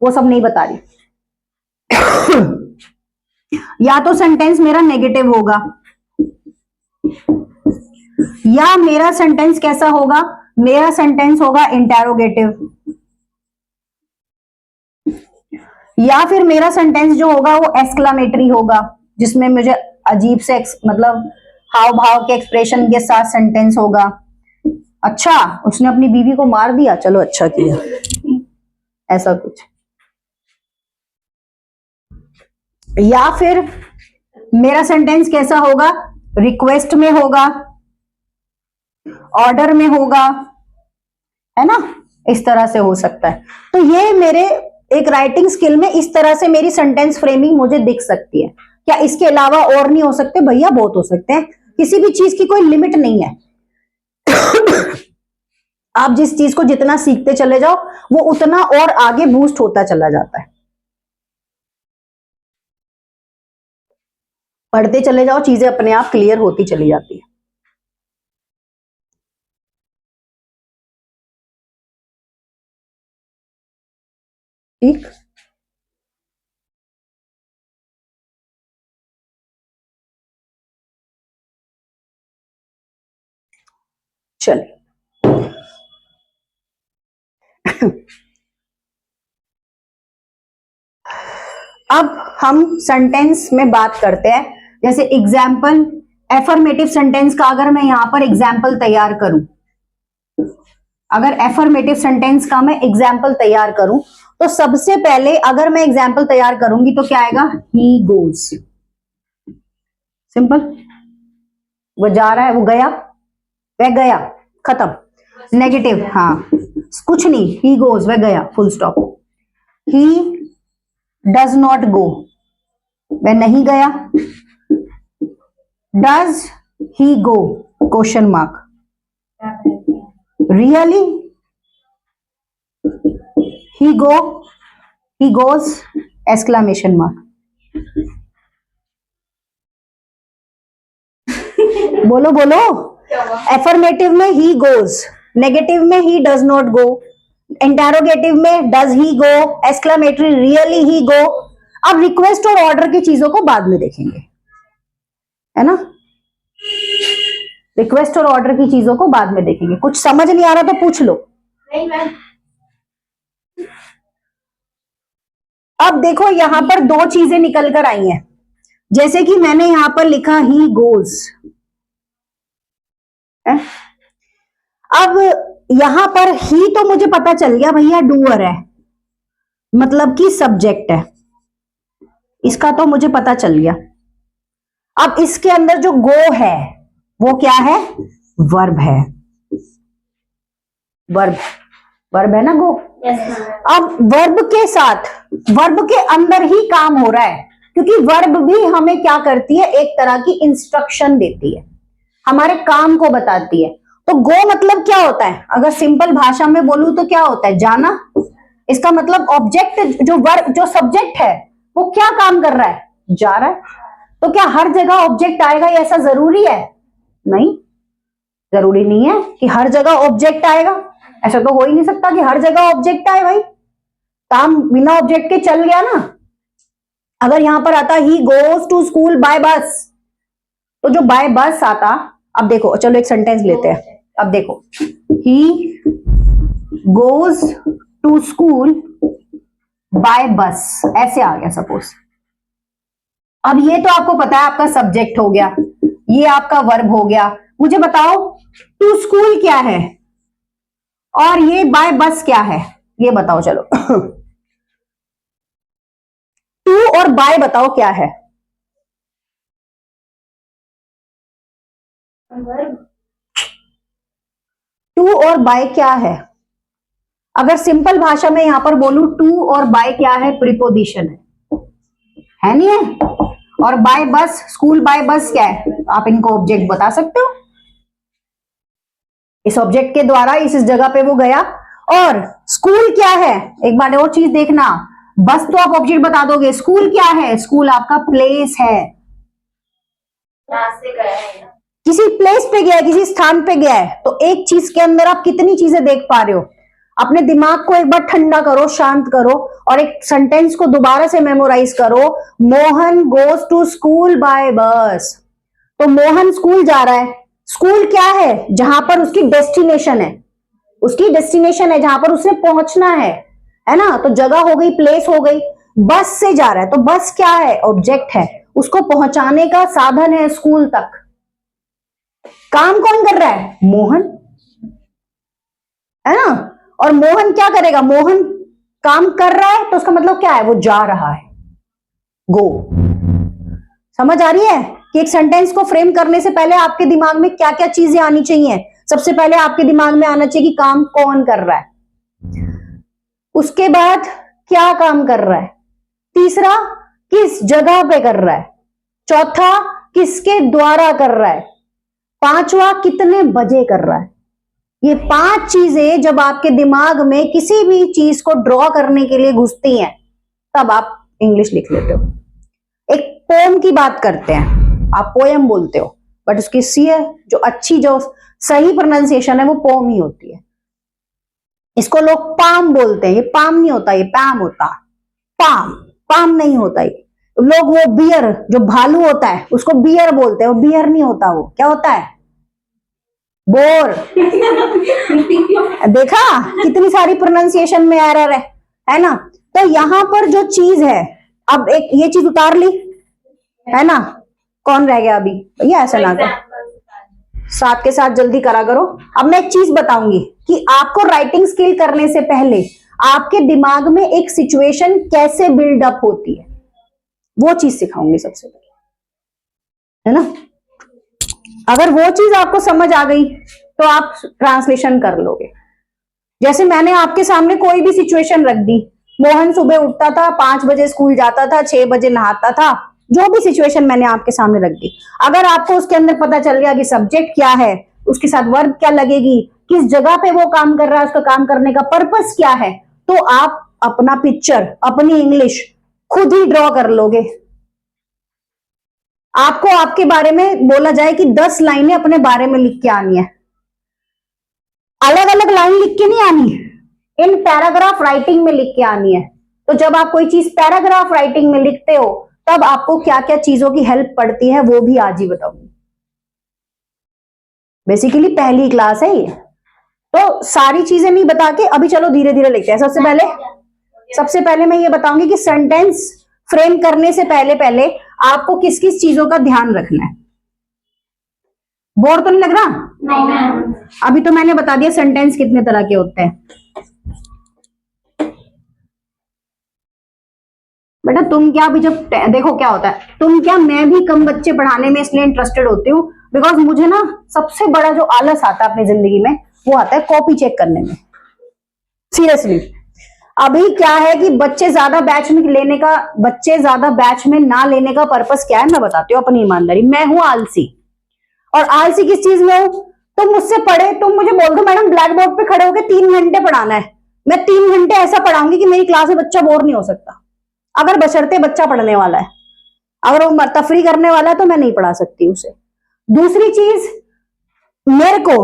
S1: वो सब नहीं बता रही। या तो सेंटेंस मेरा नेगेटिव होगा, या मेरा सेंटेंस कैसा होगा, मेरा सेंटेंस होगा इंटेरोगेटिव, या फिर मेरा सेंटेंस जो होगा वो एक्सक्लामेटरी होगा, जिसमें मुझे अजीब से मतलब हाव भाव के एक्सप्रेशन के साथ सेंटेंस होगा। अच्छा उसने अपनी बीवी को मार दिया, चलो अच्छा किया, ऐसा कुछ। या फिर मेरा सेंटेंस कैसा होगा, रिक्वेस्ट में होगा, ऑर्डर में होगा, है ना, इस तरह से हो सकता है। तो ये मेरे एक राइटिंग स्किल में इस तरह से मेरी सेंटेंस फ्रेमिंग मुझे दिख सकती है। क्या इसके अलावा और नहीं हो सकते? भैया बहुत हो सकते हैं, किसी भी चीज की कोई लिमिट नहीं है। आप जिस चीज को जितना सीखते चले जाओ वो उतना और आगे बूस्ट होता चला जाता है। पढ़ते चले जाओ, चीजें अपने आप क्लियर होती चली जाती है। ठीक, चलिए। अब हम सेंटेंस में बात करते हैं, जैसे एग्जाम्पल, एफर्मेटिव सेंटेंस का अगर मैं यहां पर एग्जाम्पल तैयार करूं, अगर एफर्मेटिव सेंटेंस का मैं एग्जाम्पल तैयार करूं तो सबसे पहले अगर मैं एग्जाम्पल तैयार करूंगी तो क्या आएगा, ही गोज। सिंपल, वो जा रहा है, वो गया, वह गया, खत्म। नेगेटिव, हाँ कुछ नहीं, ही गोज, वह गया, full stop. He does not go, वह नहीं गया। Does he go, question mark. Really he go, he goes, exclamation mark. बोलो बोलो। एफर्मेटिव में ही गोज, नेगेटिव में he does not go, interrogative में does he go, exclamatory really he go. अब request और ऑर्डर की चीजों को बाद में देखेंगे, है ना, रिक्वेस्ट और ऑर्डर की चीजों को बाद में देखेंगे। कुछ समझ नहीं आ रहा तो पूछ लो।
S2: नहीं मैम,
S1: अब देखो यहां पर दो चीजें निकल कर आई हैं, जैसे कि मैंने यहां पर लिखा ही गोज। अब यहां पर ही तो मुझे पता चल गया भैया डूअर है, मतलब कि सब्जेक्ट है, इसका तो मुझे पता चल गया। अब इसके अंदर जो गो है वो क्या है, वर्ब है, वर्ब, वर्ब है ना गो। अब वर्ब के साथ, वर्ब के अंदर ही काम हो रहा है, क्योंकि वर्ब भी हमें क्या करती है, एक तरह की इंस्ट्रक्शन देती है, हमारे काम को बताती है। तो गो मतलब क्या होता है, अगर सिंपल भाषा में बोलूं तो क्या होता है, जाना। इसका मतलब ऑब्जेक्ट जो वर्ब, जो सब्जेक्ट है वो क्या काम कर रहा है, जा रहा है। तो क्या हर जगह ऑब्जेक्ट आएगा, ये ऐसा जरूरी है? नहीं, जरूरी नहीं है कि हर जगह ऑब्जेक्ट आएगा। ऐसा तो हो ही नहीं सकता कि हर जगह ऑब्जेक्ट आए भाई, काम बिना ऑब्जेक्ट के चल गया ना। अगर यहां पर आता he goes to school by bus, तो जो बाय बस आता, अब देखो चलो एक सेंटेंस लेते हैं। अब देखो, he goes to school by bus, ऐसे आ गया सपोज। अब ये तो आपको पता है आपका सब्जेक्ट हो गया, ये आपका वर्ब हो गया। मुझे बताओ टू स्कूल क्या है और ये बाय बस क्या है, ये बताओ चलो। टू और बाय बताओ क्या है। टू और बाय क्या है? अगर सिंपल भाषा में यहां पर बोलूं, टू और बाय क्या है, प्रीपोजिशन है नहीं है? और बाय बस, स्कूल बाय बस क्या है, आप इनको ऑब्जेक्ट बता सकते हो? इस ऑब्जेक्ट के द्वारा इस जगह पे वो गया। और स्कूल क्या है, एक बार और चीज देखना, बस तो आप ऑब्जेक्ट बता दोगे, स्कूल क्या है, स्कूल आपका प्लेस है,
S2: से गया है,
S1: किसी प्लेस पे गया है, किसी स्थान पे गया है। तो एक चीज के अंदर आप कितनी चीजें देख पा रहे हो। अपने दिमाग को एक बार ठंडा करो, शांत करो, और एक सेंटेंस को दोबारा से मेमोराइज करो। Mohan goes to school by bus. तो मोहन स्कूल जा रहा है। स्कूल क्या है, जहां पर उसकी डेस्टिनेशन है, उसकी डेस्टिनेशन है जहां पर उसने पहुंचना है ना। तो जगह हो गई, प्लेस हो गई। बस से जा रहा है, तो बस क्या है, ऑब्जेक्ट है, उसको पहुंचाने का साधन है स्कूल तक। काम कौन कर रहा है, मोहन, है ना। और मोहन क्या करेगा, मोहन काम कर रहा है, तो उसका मतलब क्या है, वो जा रहा है, गो। समझ आ रही है कि एक सेंटेंस को फ्रेम करने से पहले आपके दिमाग में क्या क्या चीजें आनी चाहिए। सबसे पहले आपके दिमाग में आना चाहिए कि काम कौन कर रहा है, उसके बाद क्या काम कर रहा है, तीसरा किस जगह पे कर रहा है, चौथा किसके द्वारा कर रहा है, पांचवा कितने बजे कर रहा है। ये 5 चीजें जब आपके दिमाग में किसी भी चीज को ड्रॉ करने के लिए घुसती हैं, तब आप इंग्लिश लिख लेते हो। एक पोम की बात करते हैं, आप पोएम बोलते हो, बट उसकी सी जो अच्छी, जो सही प्रोनाउंसिएशन है, वो पोम ही होती है। इसको लोग पाम बोलते हैं, ये पाम नहीं होता, ये पैम होता। पाम पाम नहीं होता। ये लोग वो बियर, जो भालू होता है, उसको बियर बोलते हैं, वो बियर नहीं होता, वो क्या होता है, बोर। देखा कितनी सारी प्रोनाउंसिएशन में एरर है ना। तो यहां पर जो चीज है, अब एक ये चीज उतार ली, है ना। कौन रह गया अभी भैया, ऐसा ना करो, साथ के साथ जल्दी करा करो। अब मैं एक चीज बताऊंगी कि आपको राइटिंग स्किल करने से पहले आपके दिमाग में एक सिचुएशन कैसे बिल्डअप होती है, वो चीज सिखाऊंगी सबसे पहले, है ना। अगर वो चीज आपको समझ आ गई तो आप ट्रांसलेशन कर लोगे। जैसे मैंने आपके सामने कोई भी सिचुएशन रख दी, मोहन सुबह उठता था, 5 बजे स्कूल जाता था, 6 बजे नहाता था, जो भी सिचुएशन मैंने आपके सामने रख दी, अगर आपको उसके अंदर पता चल गया कि सब्जेक्ट क्या है, उसके साथ वर्ब क्या लगेगी, किस जगह पे वो काम कर रहा है, उसका काम करने का पर्पस क्या है, तो आप अपना पिक्चर, अपनी इंग्लिश खुद ही ड्रॉ कर लोगे। आपको आपके बारे में बोला जाए कि 10 लाइनें अपने बारे में लिख के आनी है, अलग अलग लाइन लिख के नहीं आनी, इन पैराग्राफ राइटिंग में लिख के आनी है। तो जब आप कोई चीज पैराग्राफ राइटिंग में लिखते हो, तब आपको क्या क्या चीजों की हेल्प पड़ती है, वो भी आज ही बताऊंगी। बेसिकली पहली क्लास है ये, तो सारी चीजें नहीं बता के अभी चलो धीरे धीरे लिखते हैं। सबसे पहले मैं ये बताऊंगी कि सेंटेंस फ्रेम करने से पहले पहले आपको किस किस चीजों का ध्यान रखना है। बोर तो नहीं लग रहा?
S2: नहीं मैम।
S1: अभी तो मैंने बता दिया सेंटेंस कितने तरह के होते हैं। बेटा तुम क्या, अभी जब देखो क्या होता है, तुम क्या, मैं भी कम बच्चे पढ़ाने में इसलिए इंटरेस्टेड होती हूँ बिकॉज मुझे ना सबसे बड़ा जो आलस आता है अपनी जिंदगी में, वो आता है कॉपी चेक करने में। सीरियसली अभी क्या है कि बच्चे ज्यादा बैच में ना लेने का पर्पस क्या है, मैं बताती हूँ अपनी ईमानदारी। मैं हूं आलसी, और आलसी किस चीज में हूं, तुम मुझसे पढ़े, तुम मुझे बोल दो मैडम ब्लैक बोर्ड पे खड़े होकर 3 घंटे पढ़ाना है, मैं 3 घंटे ऐसा पढ़ाऊंगी कि मेरी क्लास में बच्चा बोर नहीं हो सकता, अगर बशर्ते बच्चा पढ़ने वाला है। अगर वो तफरी करने वाला है तो मैं नहीं पढ़ा सकती उसे। दूसरी चीज, मेरे को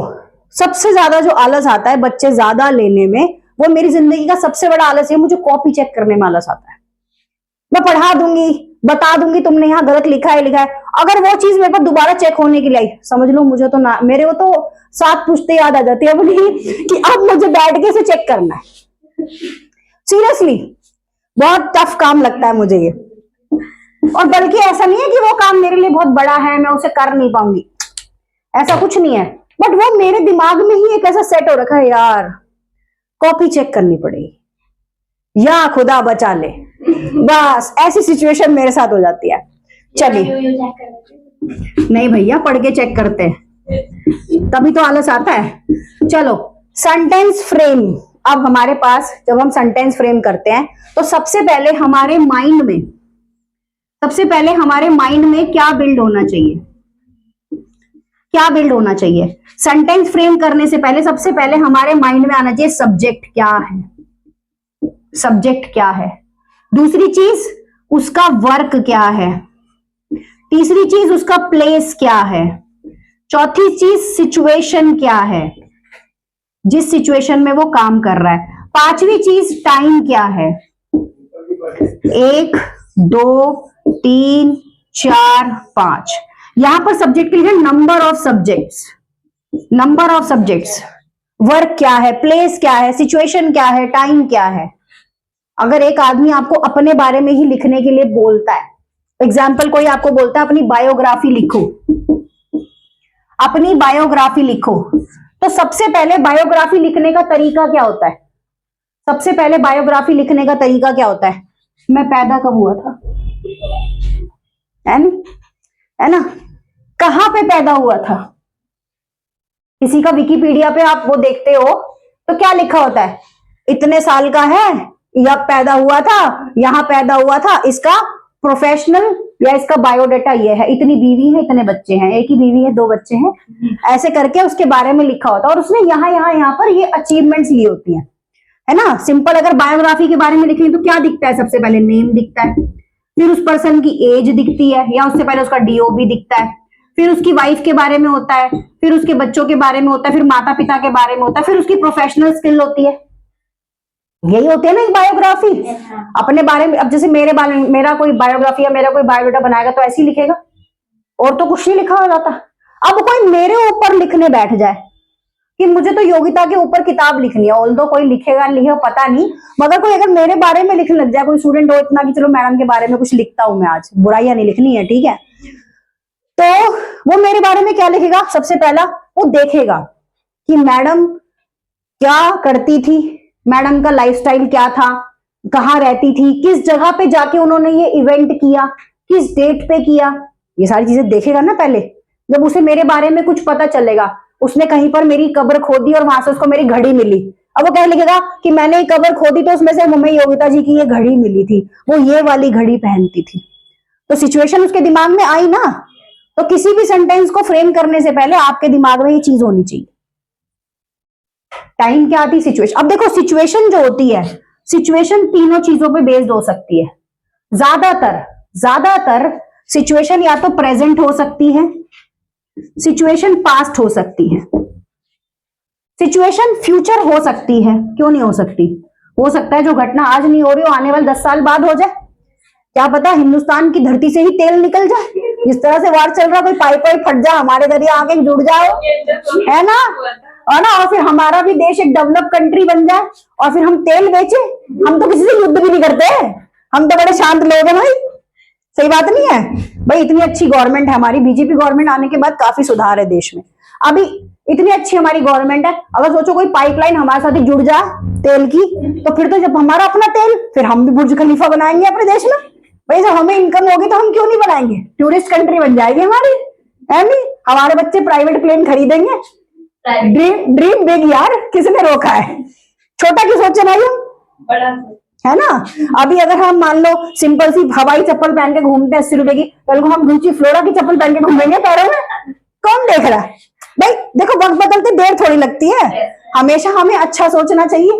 S1: सबसे ज्यादा जो आलस आता है बच्चे ज्यादा लेने में, वो मेरी जिंदगी का सबसे बड़ा आलस है, मुझे कॉपी चेक करने में आलस आता है। मैं पढ़ा दूंगी, बता दूंगी तुमने यहाँ गलत लिखा है, अगर वो चीज मेरे पर दोबारा चेक होने के लिए आई, समझ लो मुझे तो ना, मेरे को तो 7 पुश्ते याद आ जाती है अपनी कि अब मुझे बैठ के इसे चेक करना है। सीरियसली बहुत टफ काम लगता है मुझे ये, और बल्कि ऐसा नहीं है कि वो काम मेरे लिए बहुत बड़ा है, मैं उसे कर नहीं पाऊंगी, ऐसा कुछ नहीं है, बट वो मेरे दिमाग में ही एक ऐसा सेट हो रखा है, यार कॉपी चेक करनी पड़ेगी, या खुदा बचा ले, बस ऐसी सिचुएशन मेरे साथ हो जाती है। चलिए नहीं भैया, पढ़ के चेक करते हैं तभी तो आलस आता है। चलो सेंटेंस फ्रेम, अब हमारे पास जब हम सेंटेंस फ्रेम करते हैं तो सबसे पहले हमारे माइंड में क्या बिल्ड होना चाहिए, क्या बिल्ड होना चाहिए? सेंटेंस फ्रेम करने से पहले सबसे पहले हमारे माइंड में आना चाहिए सब्जेक्ट क्या है, सब्जेक्ट क्या है। दूसरी चीज उसका वर्क क्या है। तीसरी चीज उसका प्लेस क्या है। चौथी चीज सिचुएशन क्या है, जिस सिचुएशन में वो काम कर रहा है। पांचवी चीज टाइम क्या है। 1 2 3 4 5। यहां पर सब्जेक्ट के लिए number of subjects, number of subjects. Work क्या है, प्लेस क्या है, सिचुएशन क्या है, टाइम क्या है। अगर एक आदमी आपको अपने बारे में ही लिखने के लिए बोलता है, एग्जाम्पल कोई आपको बोलता है अपनी बायोग्राफी लिखो, अपनी बायोग्राफी लिखो, तो सबसे पहले बायोग्राफी लिखने का तरीका क्या होता है? सबसे पहले बायोग्राफी लिखने का तरीका क्या होता है? मैं पैदा कब हुआ था, है ना, कहां पे पैदा हुआ था। किसी का विकिपीडिया पे आप वो देखते हो तो क्या लिखा होता है? इतने साल का है, यह पैदा हुआ था, यहां पैदा हुआ था, इसका प्रोफेशनल या इसका बायोडाटा ये है, इतनी बीवी है, इतने बच्चे हैं, एक ही बीवी है, 2 बच्चे हैं, ऐसे करके उसके बारे में लिखा होता है। और उसने यहाँ पर ये अचीवमेंट्स ली होती हैं, है ना। सिंपल अगर बायोग्राफी के बारे में लिखें तो क्या दिखता है? सबसे पहले नेम दिखता है, फिर उस पर्सन की एज दिखती है, या उससे पहले उसका डीओबी दिखता है, फिर उसकी वाइफ के बारे में होता है, फिर उसके बच्चों के बारे में होता है, फिर माता पिता के बारे में होता है, फिर उसकी प्रोफेशनल स्किल होती है। यही होती है ना एक बायोग्राफी। अपने बारे में, अब जैसे मेरा कोई बायोग्राफी या मेरा कोई बायोडाटा बनाएगा तो ऐसे ही लिखेगा, और तो कुछ नहीं लिखा हो जाता। अब कोई मेरे ऊपर लिखने बैठ जाए कि मुझे तो योग्यता के ऊपर किताब लिखनी है, ऑल्दो कोई लिखेगा नहीं लिखेगा पता नहीं, मगर कोई अगर मेरे बारे में लिखने लग जाए, कोई स्टूडेंट हो इतना कि चलो मैडम के बारे में कुछ लिखता हूं मैं, आज बुराइयां नहीं लिखनी है, ठीक है, तो वो मेरे बारे में क्या लिखेगा? सबसे पहला वो देखेगा कि मैडम क्या करती थी, मैडम का लाइफस्टाइल क्या था, कहाँ रहती थी, किस जगह पे जाके उन्होंने ये इवेंट किया, किस डेट पे किया, ये सारी चीजें देखेगा ना पहले। जब उसे मेरे बारे में कुछ पता चलेगा, उसने कहीं पर मेरी कब्र खोदी और वहां से उसको मेरी घड़ी मिली, अब वो क्या लिखेगा कि मैंने कब्र खोदी तो उसमें से हमें योगिता जी की ये घड़ी मिली थी, वो ये वाली घड़ी पहनती थी। तो सिचुएशन उसके दिमाग में आई ना। तो किसी भी सेंटेंस को फ्रेम करने से पहले आपके दिमाग में ये चीज होनी चाहिए। टाइम क्या आती, सिचुएशन। अब देखो सिचुएशन जो होती है, सिचुएशन तीनों चीजों पे बेस्ड हो सकती है। ज्यादातर सिचुएशन या तो प्रेजेंट हो सकती है, सिचुएशन पास्ट हो सकती है, सिचुएशन फ्यूचर हो सकती है। क्यों नहीं हो सकती? हो सकता है जो घटना आज नहीं हो रही हो आने वाले 10 साल बाद हो जाए। क्या पता हिंदुस्तान की धरती से ही तेल निकल जाए, जिस तरह से वार चल रहा, कोई पाइप वाइप फट जाए, हमारे दरिया आके जुड़ जाओ, है ना, और फिर हमारा भी देश एक डेवलप कंट्री बन जाए और फिर हम तेल बेचे। हम तो किसी से युद्ध भी नहीं करते, हम तो बड़े शांत लोग हैं भाई, सही बात नहीं है भाई। इतनी अच्छी गवर्नमेंट है हमारी, बीजेपी गवर्नमेंट आने के बाद काफी सुधार है देश में। अभी इतनी अच्छी हमारी गवर्नमेंट है, अगर सोचो कोई पाइपलाइन हमारे साथ जुड़ जाए तेल की, तो फिर तो जब हमारा अपना तेल, फिर हम भी बुर्ज खलीफा बनाएंगे अपने देश में भाई। जब हमें इनकम होगी तो हम क्यों नहीं बनाएंगे, टूरिस्ट कंट्री बन जाएगी हमारी, है नहीं। हमारे बच्चे प्राइवेट प्लेन खरीदेंगे। ड्रीम बिग यार, किसने रोका है? छोटा क्यों सोचे भाई हम, बड़ा है ना। अभी अगर हम मान लो सिंपल सी हवाई चप्पल पहन के घूमते हैं 80 रुपए की, कल को हम गुच्ची फ्लोरा की चप्पल पहन के घूमेंगे पैरों में, कौन देख रहा है भाई? देखो वक्त बदलते देर थोड़ी लगती है, हमेशा हमें अच्छा सोचना चाहिए,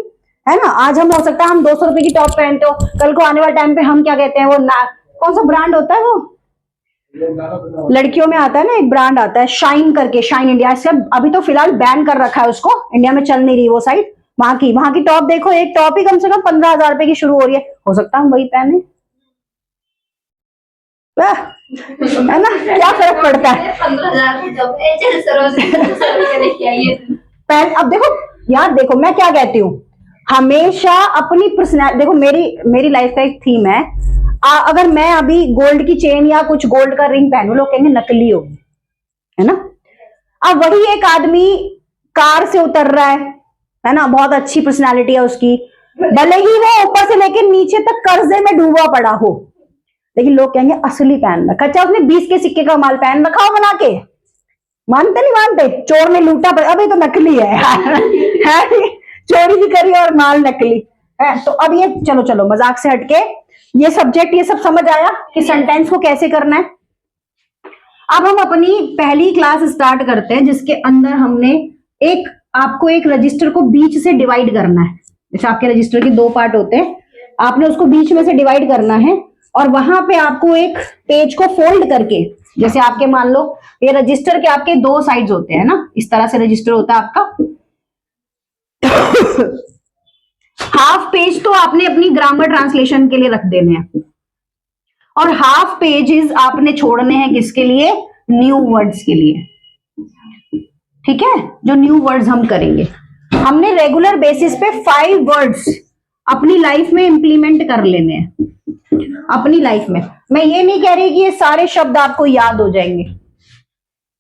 S1: है ना। आज हम हो सकता है हम 200 रुपए की टॉप पहनते हो, कल को आने वाले टाइम पे हम क्या कहते हैं, वो कौन सा ब्रांड होता है, वो लड़कियों में आता है ना एक ब्रांड आता है शाइन करके, शाइन इंडिया, इसका अभी तो फिलहाल बैन कर रखा है, उसको इंडिया में चल नहीं रही वो साइड। वहां की टॉप देखो, एक टॉप ही कम से कम 15,000 रुपए की शुरू हो रही है, हो सकता है हम वही पहने, है ना, क्या फर्क पड़ता है। 15,000 अब देखो यार, देखो मैं क्या कहती हूँ, हमेशा अपनी पर्सनैलिटी देखो। मेरी लाइफ का एक थीम है, अगर मैं अभी गोल्ड की चेन या कुछ गोल्ड का रिंग पहनू, लोग कहेंगे नकली होगी, है ना। अब वही एक आदमी कार से उतर रहा है ना, बहुत अच्छी पर्सनालिटी है उसकी, भले ही वो ऊपर से लेकर नीचे तक कर्जे में डूबा पड़ा हो, लेकिन लोग कहेंगे असली पहन रखा। अच्छा उसने 20 के सिक्के का माल पहन रखा हो बना के, मानते नहीं मानते? चोर ने लूटा, अभी तो नकली है चोरी भी करी और माल नकली है। तो अब ये चलो मजाक से हटके, ये सब्जेक्ट ये सब समझ आया कि सेंटेंस को कैसे करना है। अब हम अपनी पहली क्लास स्टार्ट करते हैं, जिसके अंदर हमने आपको एक रजिस्टर को बीच से डिवाइड करना है। जैसे आपके रजिस्टर के 2 पार्ट होते हैं, आपने उसको बीच में से डिवाइड करना है, और वहां पे आपको एक पेज को फोल्ड करके, जैसे आपके मान लो ये रजिस्टर के आपके 2 साइड्स होते हैं ना, इस तरह से रजिस्टर होता है आपका। हाफ पेज तो आपने अपनी ग्रामर ट्रांसलेशन के लिए रख देने हैं, और हाफ पेजेस आपने छोड़ने हैं किसके लिए? न्यू वर्ड्स के लिए। ठीक है, जो न्यू वर्ड्स हम करेंगे, हमने रेगुलर बेसिस पे 5 वर्ड्स अपनी लाइफ में इंप्लीमेंट कर लेने हैं। अपनी लाइफ में मैं ये नहीं कह रही कि ये सारे शब्द आपको याद हो जाएंगे,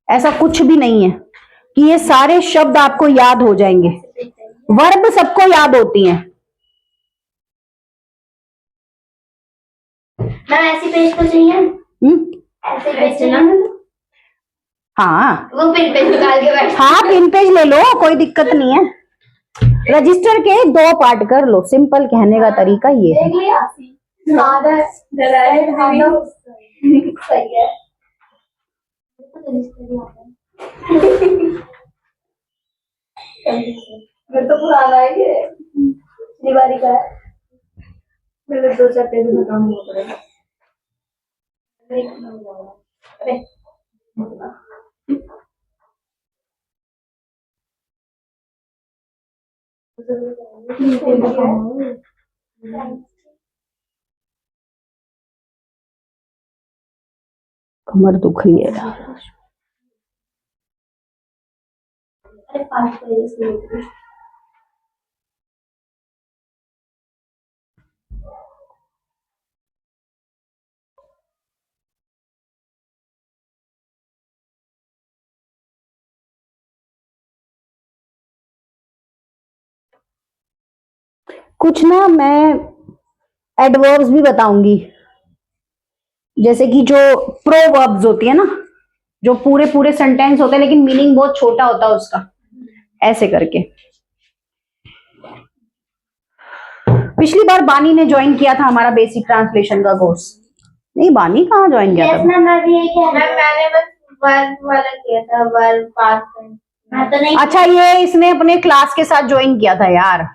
S1: ऐसा कुछ भी नहीं है कि ये सारे शब्द आपको याद हो जाएंगे। वर्ब सबको याद होती हैं।
S2: मैम ऐसी पेज तो चाहिए। ऐसे पेज ना,
S1: हाँ
S2: वो पिन पेज निकाल के बैठ।
S1: हाँ, पिन पेज ले लो, कोई दिक्कत नहीं है। रजिस्टर के 2 पार्ट कर लो, सिंपल कहने का तरीका ये है।
S2: देख लिया सही है। मेरे तो पुराना है ये, दीवारी का है। मेरे 2-4 पेज बताऊंगा पड़ेगा। अरे
S1: कमर दुख रही है।
S2: अरे 5 पेज
S1: कुछ ना मैं एडवर्ब्स भी बताऊंगी, जैसे कि जो प्रोवर्ब्स होती है ना, जो पूरे पूरे सेंटेंस होते हैं लेकिन मीनिंग बहुत छोटा होता है उसका, ऐसे करके। पिछली बार बानी ने ज्वाइन किया था हमारा बेसिक ट्रांसलेशन का कोर्स। नहीं, बानी कहाँ ज्वाइन किया था?
S2: मैंने बस वर्ब वाला किया था, वर्ब पास्ट टेंस। मैं तो नहीं।
S1: अच्छा, ये इसने अपने क्लास के साथ ज्वाइन किया था यार।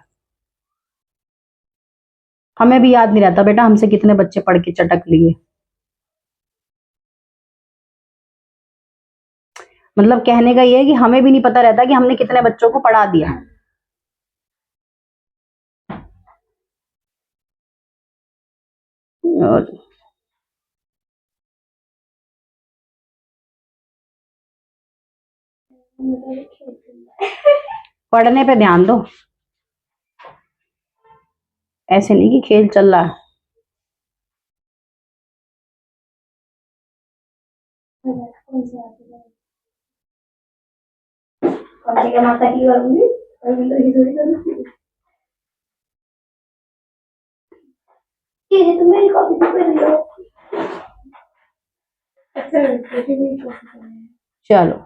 S1: हमें भी याद नहीं रहता बेटा, हमसे कितने बच्चे पढ़ के चटक लिए। मतलब कहने का ये है कि हमें भी नहीं पता रहता कि हमने कितने बच्चों को पढ़ा दिया। और पढ़ने पे ध्यान दो, ऐसे नहीं कि खेल चल रहा है।
S2: माता की करूंगी, थोड़ी करूंगी। ये तो मेरी कॉपी तो कर लो।
S1: चलो,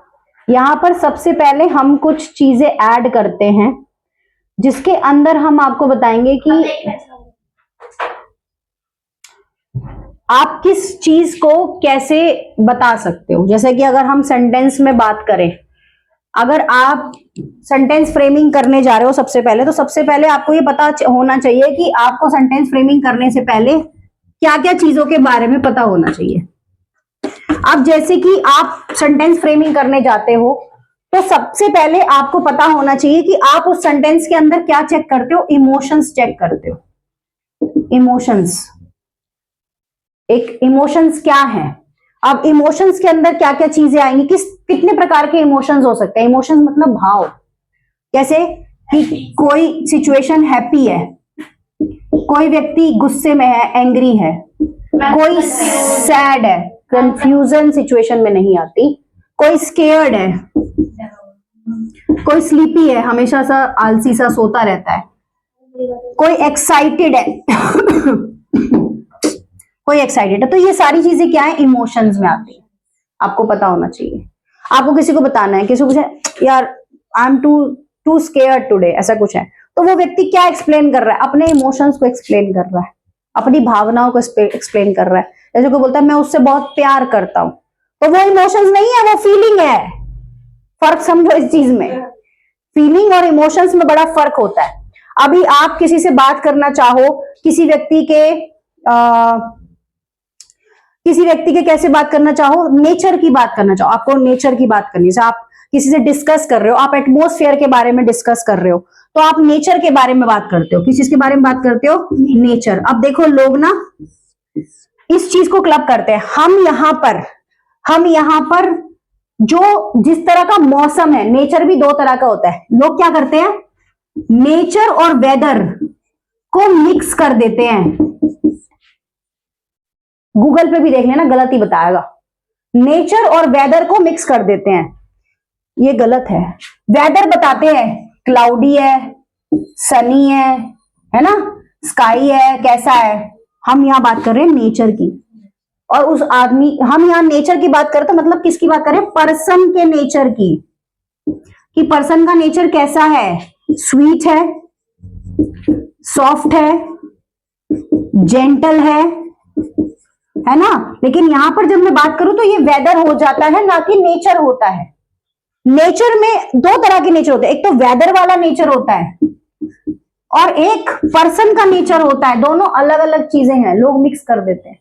S1: यहाँ पर सबसे पहले हम कुछ चीजें ऐड करते हैं, जिसके अंदर हम आपको बताएंगे कि आप किस चीज को कैसे बता सकते हो। जैसे कि अगर हम सेंटेंस में बात करें, अगर आप सेंटेंस फ्रेमिंग करने जा रहे हो सबसे पहले, तो सबसे पहले आपको ये पता होना चाहिए कि आपको सेंटेंस फ्रेमिंग करने से पहले क्या क्या चीजों के बारे में पता होना चाहिए। अब जैसे कि आप सेंटेंस फ्रेमिंग करने जाते हो, तो सबसे पहले आपको पता होना चाहिए कि आप उस सेंटेंस के अंदर क्या चेक करते हो? इमोशंस चेक करते हो। इमोशंस, एक इमोशंस क्या है? अब इमोशंस के अंदर क्या क्या चीजें आएंगी, कितने प्रकार के इमोशंस हो सकते हैं? इमोशंस मतलब भाव। जैसे कि कोई सिचुएशन हैप्पी है, कोई व्यक्ति गुस्से में है, एंग्री है, कोई सैड है, कंफ्यूजन सिचुएशन में नहीं आती, कोई स्केयर्ड है, कोई स्लीपी है, हमेशा सा आलसी सा सोता रहता है, कोई एक्साइटेड है कोई एक्साइटेड है। तो ये सारी चीजें क्या है? इमोशंस में आती है। आपको पता होना चाहिए। आपको किसी को बताना है, किसी को पूछे यार I am too scared today, ऐसा कुछ है, तो वो व्यक्ति क्या एक्सप्लेन कर रहा है? अपने इमोशंस को एक्सप्लेन कर रहा है, अपनी भावनाओं को एक्सप्लेन कर रहा है। जैसे कोई बोलता है मैं उससे बहुत प्यार करता हूं, तो वो इमोशंस नहीं है, वो फीलिंग है। फर्क समझो इस चीज में, फीलिंग और इमोशंस में बड़ा फर्क होता है। अभी आप किसी से बात करना चाहो, किसी व्यक्ति के कैसे बात करना चाहो, नेचर की बात करना चाहो, आपको नेचर की बात करनी है, आप किसी से डिस्कस कर रहे हो, आप एटमॉस्फेयर के बारे में डिस्कस कर रहे हो, तो आप नेचर के बारे में बात करते हो। किस चीज के बारे में बात करते हो? नेचर। अब देखो लोग ना इस चीज को क्लब करते हैं। हम यहां पर जो जिस तरह का मौसम है, नेचर भी दो तरह का होता है। लोग क्या करते हैं, नेचर और वेदर को मिक्स कर देते हैं। गूगल पे भी देख लेना, गलत ही बताएगा। नेचर और वेदर को मिक्स कर देते हैं, ये गलत है। वेदर बताते हैं क्लाउडी है, सनी है ना, स्काई है, कैसा है। हम यहां बात कर रहे हैं नेचर की। और उस आदमी, हम यहां नेचर की बात करें तो मतलब किसकी बात करें? पर्सन के नेचर की, कि पर्सन का नेचर कैसा है, स्वीट है, सॉफ्ट है, जेंटल है ना। लेकिन यहां पर जब मैं बात करूं तो ये वेदर हो जाता है, ना कि नेचर होता है। नेचर में दो तरह के नेचर होते हैं, एक तो वेदर वाला नेचर होता है और एक पर्सन का नेचर होता है। दोनों अलग अलग चीजें हैं, लोग मिक्स कर देते हैं।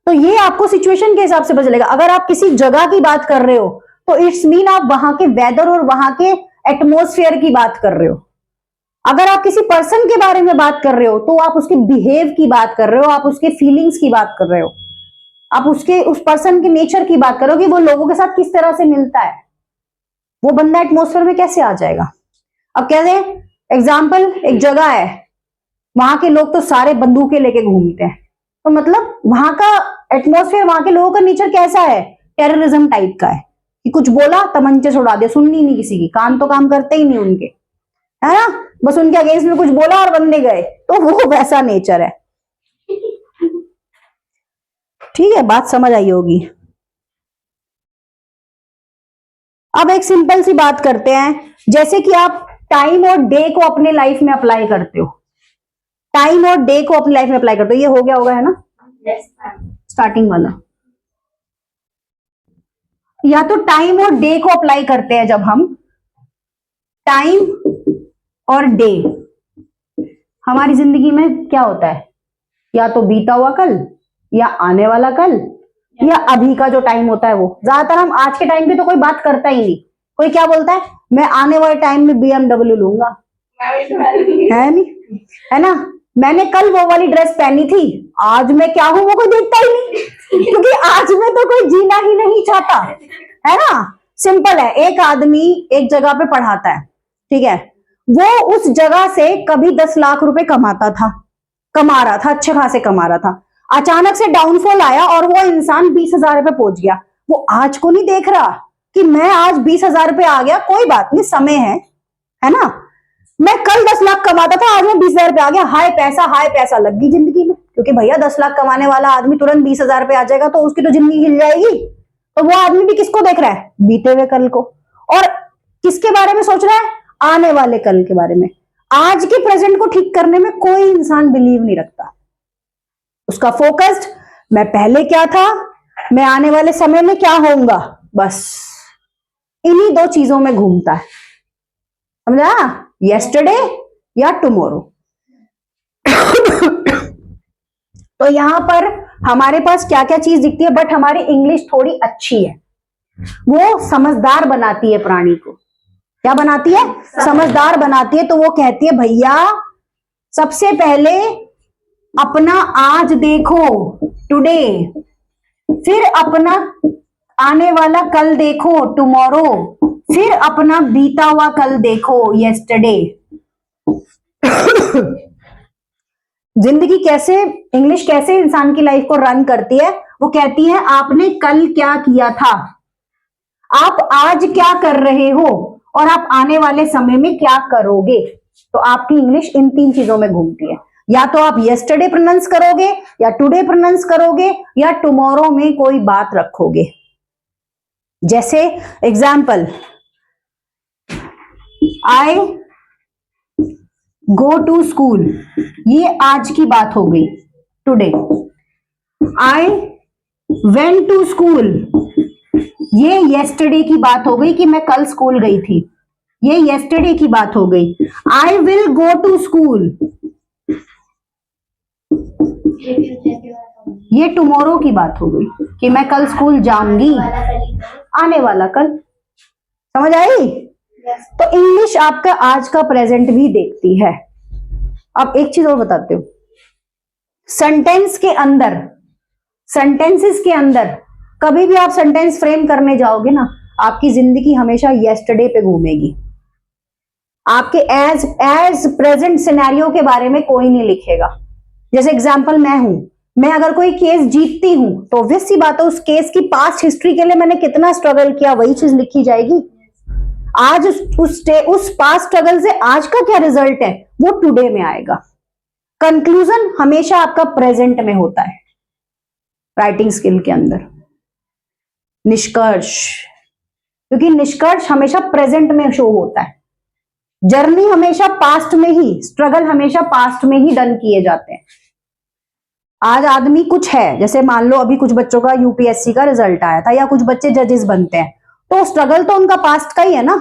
S1: तो ये आपको सिचुएशन के हिसाब से पता चलेगा। अगर आप किसी जगह की बात कर रहे हो तो इट्स मीन आप वहां के वेदर और वहां के एटमॉस्फेयर की बात कर रहे हो। अगर आप किसी पर्सन के बारे में बात कर रहे हो तो आप उसके बिहेव की बात कर रहे हो, आप उसके फीलिंग्स की बात कर रहे हो, आप उस पर्सन के नेचर की बात करो कि वो लोगों के साथ किस तरह से मिलता है, वो बंदा एटमॉस्फेयर में कैसे आ जाएगा। अब कहते हैं एग्जाम्पल, एक जगह है, वहां के लोग तो सारे बंदूकें लेके घूमते हैं, तो मतलब वहां का एटमॉस्फेयर, वहां के लोगों का नेचर कैसा है? टेररिज्म टाइप का है, कि कुछ बोला तमंचे छुड़ा दिया, सुननी नहीं किसी की, कान तो काम करते ही नहीं उनके, है ना, बस उनके अगेंस्ट में कुछ बोला और बंदे गए, तो वो वैसा नेचर है। ठीक है, बात समझ आई होगी। अब एक सिंपल सी बात करते हैं, जैसे कि आप टाइम और डे को अपने लाइफ में अप्लाई करते हो, टाइम और डे को अपनी लाइफ में अप्लाई करते हो। ये हो गया होगा, है ना, स्टार्टिंग वाला। या तो टाइम और डे को अप्लाई करते हैं, जब हम टाइम और डे, हमारी जिंदगी में क्या होता है, या तो बीता हुआ कल, या आने वाला कल, या अभी का जो टाइम होता है वो। ज्यादातर हम आज के टाइम पे तो कोई बात करता ही नहीं। कोई क्या बोलता है, मैं आने वाले टाइम में BMW लूंगा, है नहीं, है ना, मैंने कल वो वाली ड्रेस पहनी थी, आज मैं क्या हूं वो कोई देखता ही नहीं, क्योंकि आज में तो कोई जीना ही नहीं चाहता, है ना। सिंपल है, एक आदमी एक जगह पे पढ़ाता है, ठीक है, वो उस जगह से कभी 10 लाख रुपए कमा रहा था, अच्छे खासे कमा रहा था। अचानक से डाउनफॉल आया और वो इंसान 20,000 रुपए पहुंच गया। वो आज को नहीं देख रहा कि मैं आज 20,000 रुपए आ गया, कोई बात नहीं, समय है ना। मैं कल 10 लाख कमाता था, आज मैं 20,000 रुपए आ गया, हाय पैसा लग गई जिंदगी में, क्योंकि भैया 10 लाख कमाने वाला आदमी तुरंत 20,000 रुपए आ जाएगा तो उसकी तो जिंदगी हिल जाएगी। तो वो आदमी भी किसको देख रहा है? बीते हुए कल को। और किसके बारे में सोच रहा है? आने वाले कल के बारे में। आज के प्रेजेंट को ठीक करने में कोई इंसान बिलीव नहीं रखता। उसका फोकस्ड, मैं पहले क्या था, मैं आने वाले समय में क्या होऊंगा, बस इन्हीं दो चीजों में घूमता है, समझा? येस्टरडे या टुमारो। तो यहां पर हमारे पास क्या क्या चीज दिखती है, बट हमारी इंग्लिश थोड़ी अच्छी है, वो समझदार बनाती है प्राणी को। क्या बनाती है? समझदार बनाती है। तो वो कहती है भैया सबसे पहले अपना आज देखो, टुडे, फिर अपना आने वाला कल देखो, टुमारो, फिर अपना बीता हुआ कल देखो, येस्टरडे। जिंदगी कैसे, इंग्लिश कैसे इंसान की लाइफ को रन करती है, वो कहती है आपने कल क्या किया था, आप आज क्या कर रहे हो, और आप आने वाले समय में क्या करोगे। तो आपकी इंग्लिश इन 3 चीजों में घूमती है। या तो आप येस्टरडे प्रोनाउंस करोगे, या टुडे प्रोनाउंस करोगे, या टुमारो में कोई बात रखोगे। जैसे example, I go to school, ये आज की बात हो गई, today. I went to school, ये येस्टरडे की बात हो गई कि मैं कल स्कूल गई थी, ये येस्टरडे की बात हो गई। I will go to school, ये टुमारो की बात हो गई कि मैं कल स्कूल जाऊंगी, आने वाला कल। समझ आई? तो इंग्लिश आपका आज का प्रेजेंट भी देखती है। अब एक चीज और बताते हो, सेंटेंस के अंदर, सेंटेंसेस के अंदर कभी भी आप सेंटेंस फ्रेम करने जाओगे ना, आपकी जिंदगी हमेशा येस्टरडे पे घूमेगी। आपके एज प्रेजेंट सिनेरियो के बारे में कोई नहीं लिखेगा। जैसे एग्जांपल मैं हूं, मैं अगर कोई केस जीतती हूं तो ऑब्वियस सी बात है उस केस की पास्ट हिस्ट्री के लिए मैंने कितना स्ट्रगल किया, वही चीज लिखी जाएगी। आज उस पास्ट स्ट्रगल से आज का क्या रिजल्ट है वो टुडे में आएगा। कंक्लूजन हमेशा आपका प्रेजेंट में होता है राइटिंग स्किल के अंदर। निष्कर्ष, क्योंकि निष्कर्ष हमेशा प्रेजेंट में शो होता है। जर्नी हमेशा पास्ट में ही, स्ट्रगल हमेशा पास्ट में ही डन किए जाते हैं। आज आदमी कुछ है, जैसे मान लो अभी कुछ बच्चों का यूपीएससी का रिजल्ट आया था या कुछ बच्चे जजेस बनते हैं, तो स्ट्रगल तो उनका पास्ट का ही है ना,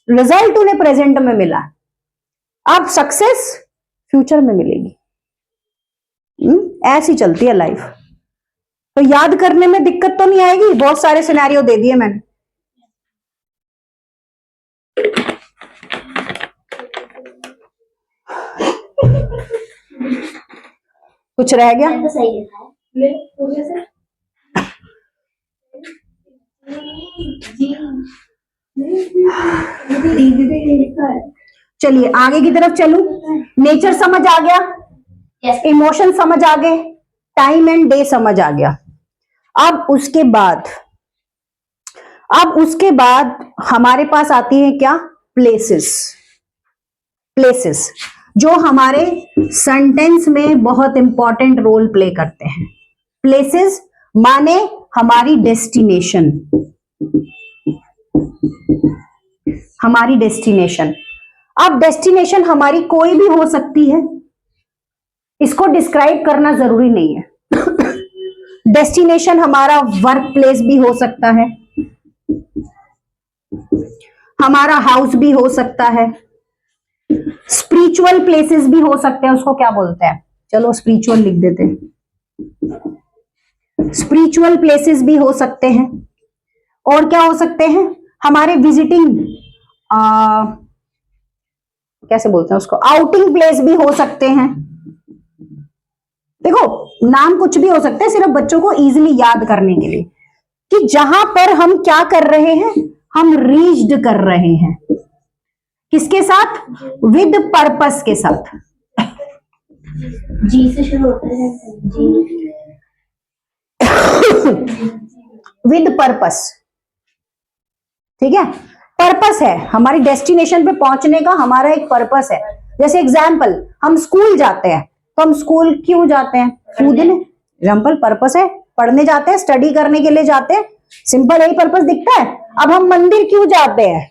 S1: रिजल्ट उन्हें प्रेजेंट में मिला। अब सक्सेस फ्यूचर में मिलेगी। ऐसी चलती है लाइफ। तो याद करने में दिक्कत तो नहीं आएगी, बहुत सारे सिनेरियो दे दिए मैंने। कुछ रह गया?
S2: तो सही लिखा है। ले पूरे से जी लिखा है।
S1: चलिए आगे की तरफ चलूं। नेचर समझ आ गया,
S2: यस
S1: इमोशन समझ आ गए, टाइम एंड डे समझ आ गया। अब उसके बाद हमारे पास आती है क्या? प्लेसेस। प्लेसेस जो हमारे सेंटेंस में बहुत इंपॉर्टेंट रोल प्ले करते हैं। प्लेसेस माने हमारी डेस्टिनेशन, हमारी डेस्टिनेशन। अब डेस्टिनेशन हमारी कोई भी हो सकती है, इसको डिस्क्राइब करना जरूरी नहीं है। डेस्टिनेशन हमारा वर्क प्लेस भी हो सकता है, हमारा हाउस भी हो सकता है, स्पिरिचुअल प्लेसेस भी हो सकते हैं। उसको क्या बोलते हैं? चलो स्पिरिचुअल लिख देते हैं। स्पिरिचुअल प्लेसेस भी हो सकते हैं। और क्या हो सकते हैं? हमारे विजिटिंग कैसे बोलते हैं उसको, आउटिंग प्लेस भी हो सकते हैं। देखो नाम कुछ भी हो सकते हैं, सिर्फ बच्चों को इजीली याद करने के लिए कि जहां पर हम क्या कर रहे हैं, हम रीच्ड कर रहे हैं। किसके साथ? विद पर्पस के साथ।
S2: जी से शुरू होता है जी।
S1: विद पर्पस, ठीक है। पर्पस है हमारी डेस्टिनेशन पे पहुंचने का, हमारा एक पर्पस है। जैसे एग्जाम्पल, हम स्कूल जाते हैं तो हम स्कूल क्यों जाते हैं? कूदने। एग्जाम्पल पर्पस है, पढ़ने जाते हैं, स्टडी करने के लिए जाते हैं, सिंपल यही पर्पस दिखता है। अब हम मंदिर क्यों जाते हैं?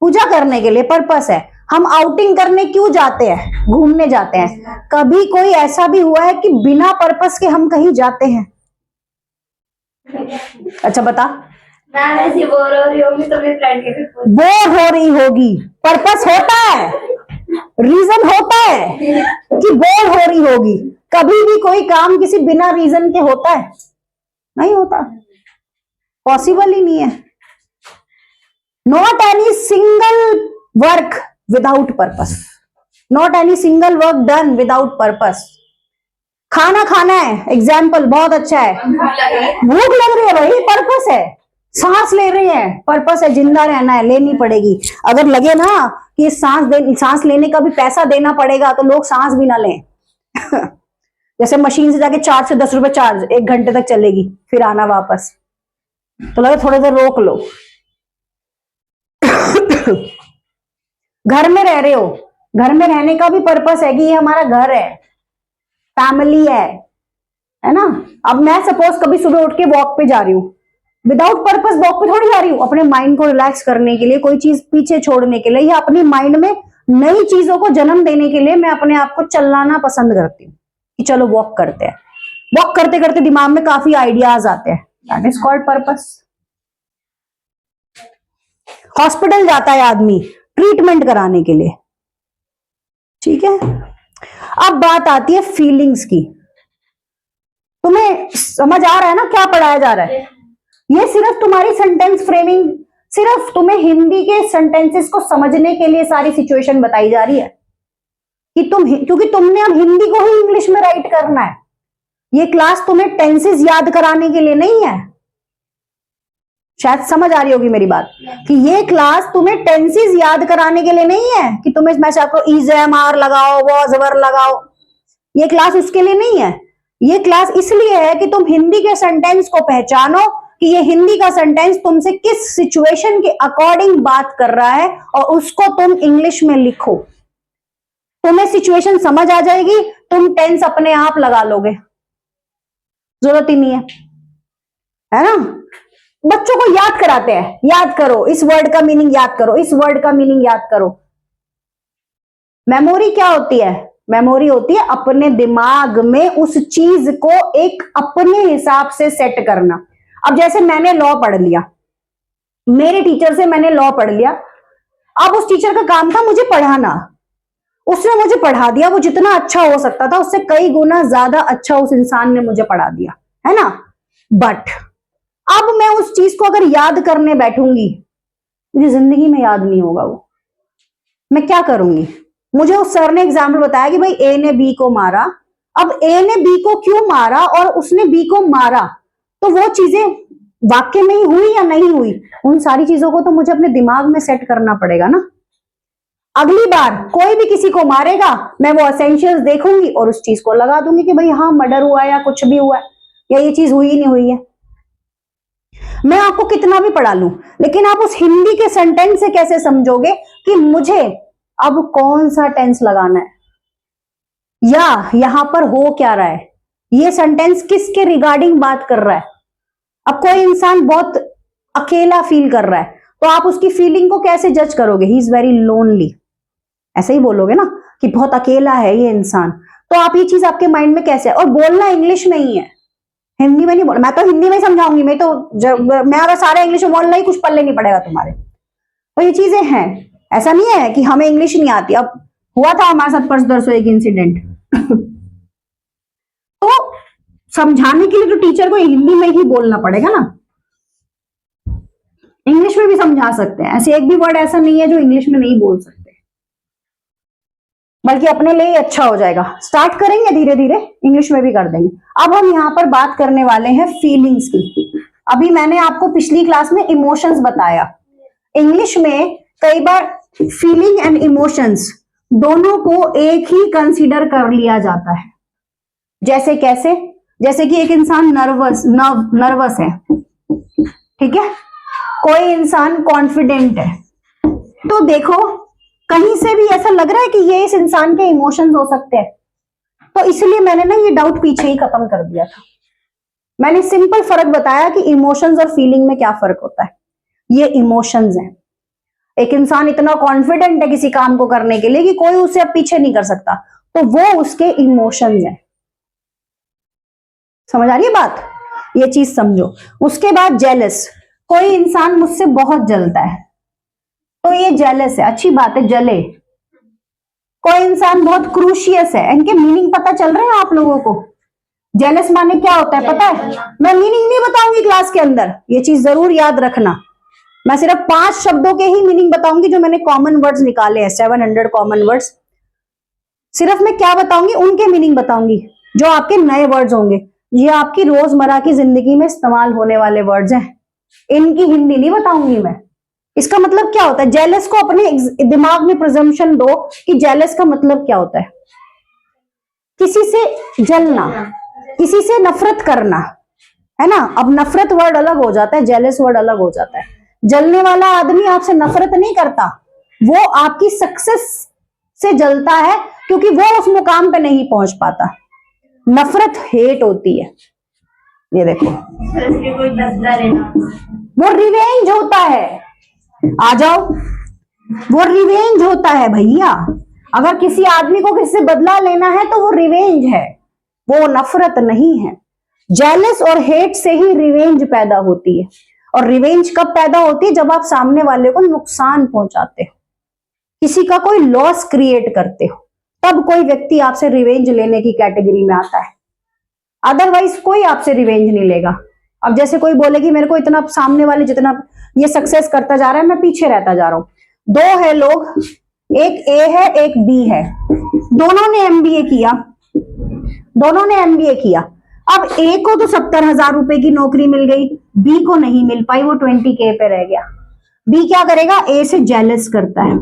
S1: पूजा करने के लिए, पर्पस है। हम आउटिंग करने क्यों जाते हैं? घूमने जाते हैं। कभी कोई ऐसा भी हुआ है कि बिना पर्पस के हम कहीं जाते हैं? अच्छा बता।
S2: मैं ऐसी बोर हो रही होंगी तो मेरे फ्रेंड के साथ
S1: बोर हो रही होगी, पर्पस होता है, रीजन होता है कि बोर हो रही होगी। कभी भी कोई काम किसी बिना रीजन के होता है? नहीं होता, पॉसिबल ही नहीं है। Not any single work without purpose, not any single work done without purpose. खाना खाना है, एग्जाम्पल बहुत अच्छा है। भूख लग रही है भाई, पर्पस है। सांस ले रहे हैं, पर्पस है, जिंदा रहना है, लेनी पड़ेगी। अगर लगे ना कि सांस लेने का भी पैसा देना पड़ेगा तो लोग सांस भी ना लें। जैसे मशीन से जाके 4 से 10 रुपए चार्ज, 1 घंटे तक चलेगी, फिर आना वापस, तो लगे थोड़ी देर रोक लो। घर में रह रहे हो, घर में रहने का भी पर्पस है कि ये हमारा घर है, फैमिली है ना। अब मैं सपोज कभी सुबह उठ के वॉक पे जा रही हूँ, विदाउट पर्पस वॉक पे थोड़ी जा रही हूँ, अपने माइंड को रिलैक्स करने के लिए, कोई चीज पीछे छोड़ने के लिए, या अपनी माइंड में नई चीजों को जन्म देने के लिए मैं अपने आप को चलाना पसंद करती हूँ कि चलो वॉक करते हैं। वॉक करते करते दिमाग में काफी आइडियाज आते हैं, that is called purpose. Hospital जाता है आदमी ट्रीटमेंट कराने के लिए, ठीक है। अब बात आती है फीलिंग्स की। तुम्हें समझ आ रहा है ना क्या पढ़ाया जा रहा है? ये सिर्फ तुम्हारी सेंटेंस फ्रेमिंग, सिर्फ तुम्हें हिंदी के सेंटेंसेस को समझने के लिए सारी सिचुएशन बताई जा रही है कि क्योंकि तुमने अब हिंदी को ही इंग्लिश में राइट करना है। ये क्लास तुम्हें टेंसेस याद कराने के लिए नहीं है। शायद समझ आ रही होगी मेरी बात कि ये क्लास तुम्हें टेंसेस याद कराने के लिए नहीं है कि तुम्हें मैं आपको इज एम आर लगाओ, वॉज वर लगाओ। ये क्लास उसके लिए नहीं है। ये क्लास इसलिए है कि तुम हिंदी के सेंटेंस को पहचानो कि ये हिंदी का सेंटेंस तुमसे किस सिचुएशन के अकॉर्डिंग बात कर रहा है और उसको तुम इंग्लिश में लिखो। तुम्हें सिचुएशन समझ आ जाएगी, तुम टेंस अपने आप लगा लोगे, जरूरत ही नहीं है ना। बच्चों को याद कराते हैं, याद करो इस वर्ड का मीनिंग, याद करो इस वर्ड का मीनिंग, याद करो। मेमोरी क्या होती है? मेमोरी होती है अपने दिमाग में उस चीज को एक अपने हिसाब से सेट करना। अब जैसे मैंने लॉ पढ़ लिया, मेरे टीचर से मैंने लॉ पढ़ लिया, अब उस टीचर का काम था मुझे पढ़ाना, उसने मुझे पढ़ा दिया, वो जितना अच्छा हो सकता था उससे कई गुना ज्यादा अच्छा उस इंसान ने मुझे पढ़ा दिया, है ना। बट अब मैं उस चीज को अगर याद करने बैठूंगी, मुझे जिंदगी में याद नहीं होगा वो। मैं क्या करूंगी? मुझे उस सर ने एग्जाम्पल बताया कि भाई ए ने बी को मारा। अब ए ने बी को क्यों मारा और उसने बी को मारा, तो वो चीजें वाक्य में ही हुई या नहीं हुई, उन सारी चीजों को तो मुझे अपने दिमाग में सेट करना पड़ेगा ना। अगली बार कोई भी किसी को मारेगा, मैं वो एसेंशियल्स देखूंगी और उस चीज को लगा दूंगी कि भाई हाँ मर्डर हुआ या कुछ भी हुआ या ये चीज हुई नहीं हुई है। मैं आपको कितना भी पढ़ा लूं, लेकिन आप उस हिंदी के सेंटेंस से कैसे समझोगे कि मुझे अब कौन सा टेंस लगाना है या यहां पर हो क्या रहा है, ये सेंटेंस किसके रिगार्डिंग बात कर रहा है। अब कोई इंसान बहुत अकेला फील कर रहा है तो आप उसकी फीलिंग को कैसे जज करोगे? ही इज वेरी लोनली, ऐसे ही बोलोगे ना कि बहुत अकेला है ये इंसान। तो आप ये चीज आपके माइंड में कैसे है? और बोलना इंग्लिश में ही है, हिंदी में नहीं बोल। मैं तो हिंदी में ही समझाऊंगी, मैं अगर सारे इंग्लिश में बोलना ही कुछ पल्ले नहीं पड़ेगा तुम्हारे। तो ये चीजें हैं, ऐसा नहीं है कि हमें इंग्लिश नहीं आती। अब हुआ था हमारे साथ परसों एक इंसिडेंट तो समझाने के लिए तो टीचर को हिंदी में ही बोलना पड़ेगा ना, इंग्लिश में भी समझा सकते हैं। ऐसे एक भी वर्ड ऐसा नहीं है जो इंग्लिश में नहीं बोल सकते, बल्कि अपने लिए ही अच्छा हो जाएगा। स्टार्ट करेंगे धीरे धीरे, इंग्लिश में भी कर देंगे। अब हम यहाँ पर बात करने वाले हैं फीलिंग्स की। अभी मैंने आपको पिछली क्लास में इमोशंस बताया। इंग्लिश में कई बार फीलिंग एंड इमोशंस दोनों को एक ही कंसीडर कर लिया जाता है। जैसे कैसे? जैसे कि एक इंसान नर्वस है, ठीक है, कोई इंसान कॉन्फिडेंट है, तो देखो कहीं से भी ऐसा लग रहा है कि ये इस इंसान के इमोशंस हो सकते हैं। तो इसलिए मैंने ना ये डाउट पीछे ही खत्म कर दिया था। मैंने सिंपल फर्क बताया कि इमोशंस और फीलिंग में क्या फर्क होता है। ये इमोशंस हैं। एक इंसान इतना कॉन्फिडेंट है किसी काम को करने के लिए कि कोई उसे अब पीछे नहीं कर सकता, तो वो उसके इमोशंस हैं। समझ आ रही है बात? ये चीज समझो। उसके बाद जेलस, कोई इंसान मुझसे बहुत जलता है तो ये जेलस है, अच्छी बात है, जले। कोई इंसान बहुत क्रूशियस है, इनके मीनिंग पता चल रहे हैं आप लोगों को? जेलस माने क्या होता है पता है? मैं मीनिंग नहीं बताऊंगी क्लास के अंदर, ये चीज जरूर याद रखना। मैं सिर्फ 5 शब्दों के ही मीनिंग बताऊंगी जो मैंने कॉमन वर्ड्स निकाले हैं, 700 कॉमन वर्ड्स। सिर्फ मैं क्या बताऊंगी, उनके मीनिंग बताऊंगी जो आपके नए वर्ड्स होंगे। ये आपकी रोजमर्रा की जिंदगी में इस्तेमाल होने वाले वर्ड्स हैं, इनकी हिंदी नहीं बताऊंगी मैं। इसका मतलब क्या होता है? जेलस को अपने दिमाग में प्रिजम्पशन दो कि जेलस का मतलब क्या होता है। किसी से जलना, किसी से नफरत करना, है ना। अब नफरत वर्ड अलग हो जाता है, जेलस वर्ड अलग हो जाता है। जलने वाला आदमी आपसे नफरत नहीं करता, वो आपकी सक्सेस से जलता है क्योंकि वो उस मुकाम पे नहीं पहुंच पाता। नफरत हेट होती है। ये देखो, वो रिवेंज होता है। आ जाओ, वो रिवेंज होता है भैया। अगर किसी आदमी को किसी से बदला लेना है तो वो रिवेंज है। वो नफरत नहीं है। जेलस और हेट से ही रिवेंज पैदा होती है, और रिवेंज कब पैदा होती है? जब आप सामने वाले को नुकसान पहुंचाते हो, किसी का कोई लॉस क्रिएट करते हो, तब कोई व्यक्ति आपसे रिवेंज लेने की कैटेगरी में आता है। अदरवाइज कोई आपसे रिवेंज नहीं लेगा। अब जैसे कोई बोले कि मेरे को इतना सामने वाले जितना ये सक्सेस करता जा रहा है मैं पीछे रहता जा रहा हूं। दो है लोग, एक ए है एक बी है, दोनों ने एमबीए किया, अब ए को तो 70,000 रुपए की नौकरी मिल गई, बी को नहीं मिल पाई, वो 20K पे रह गया। बी क्या करेगा? ए से जेलस करता है।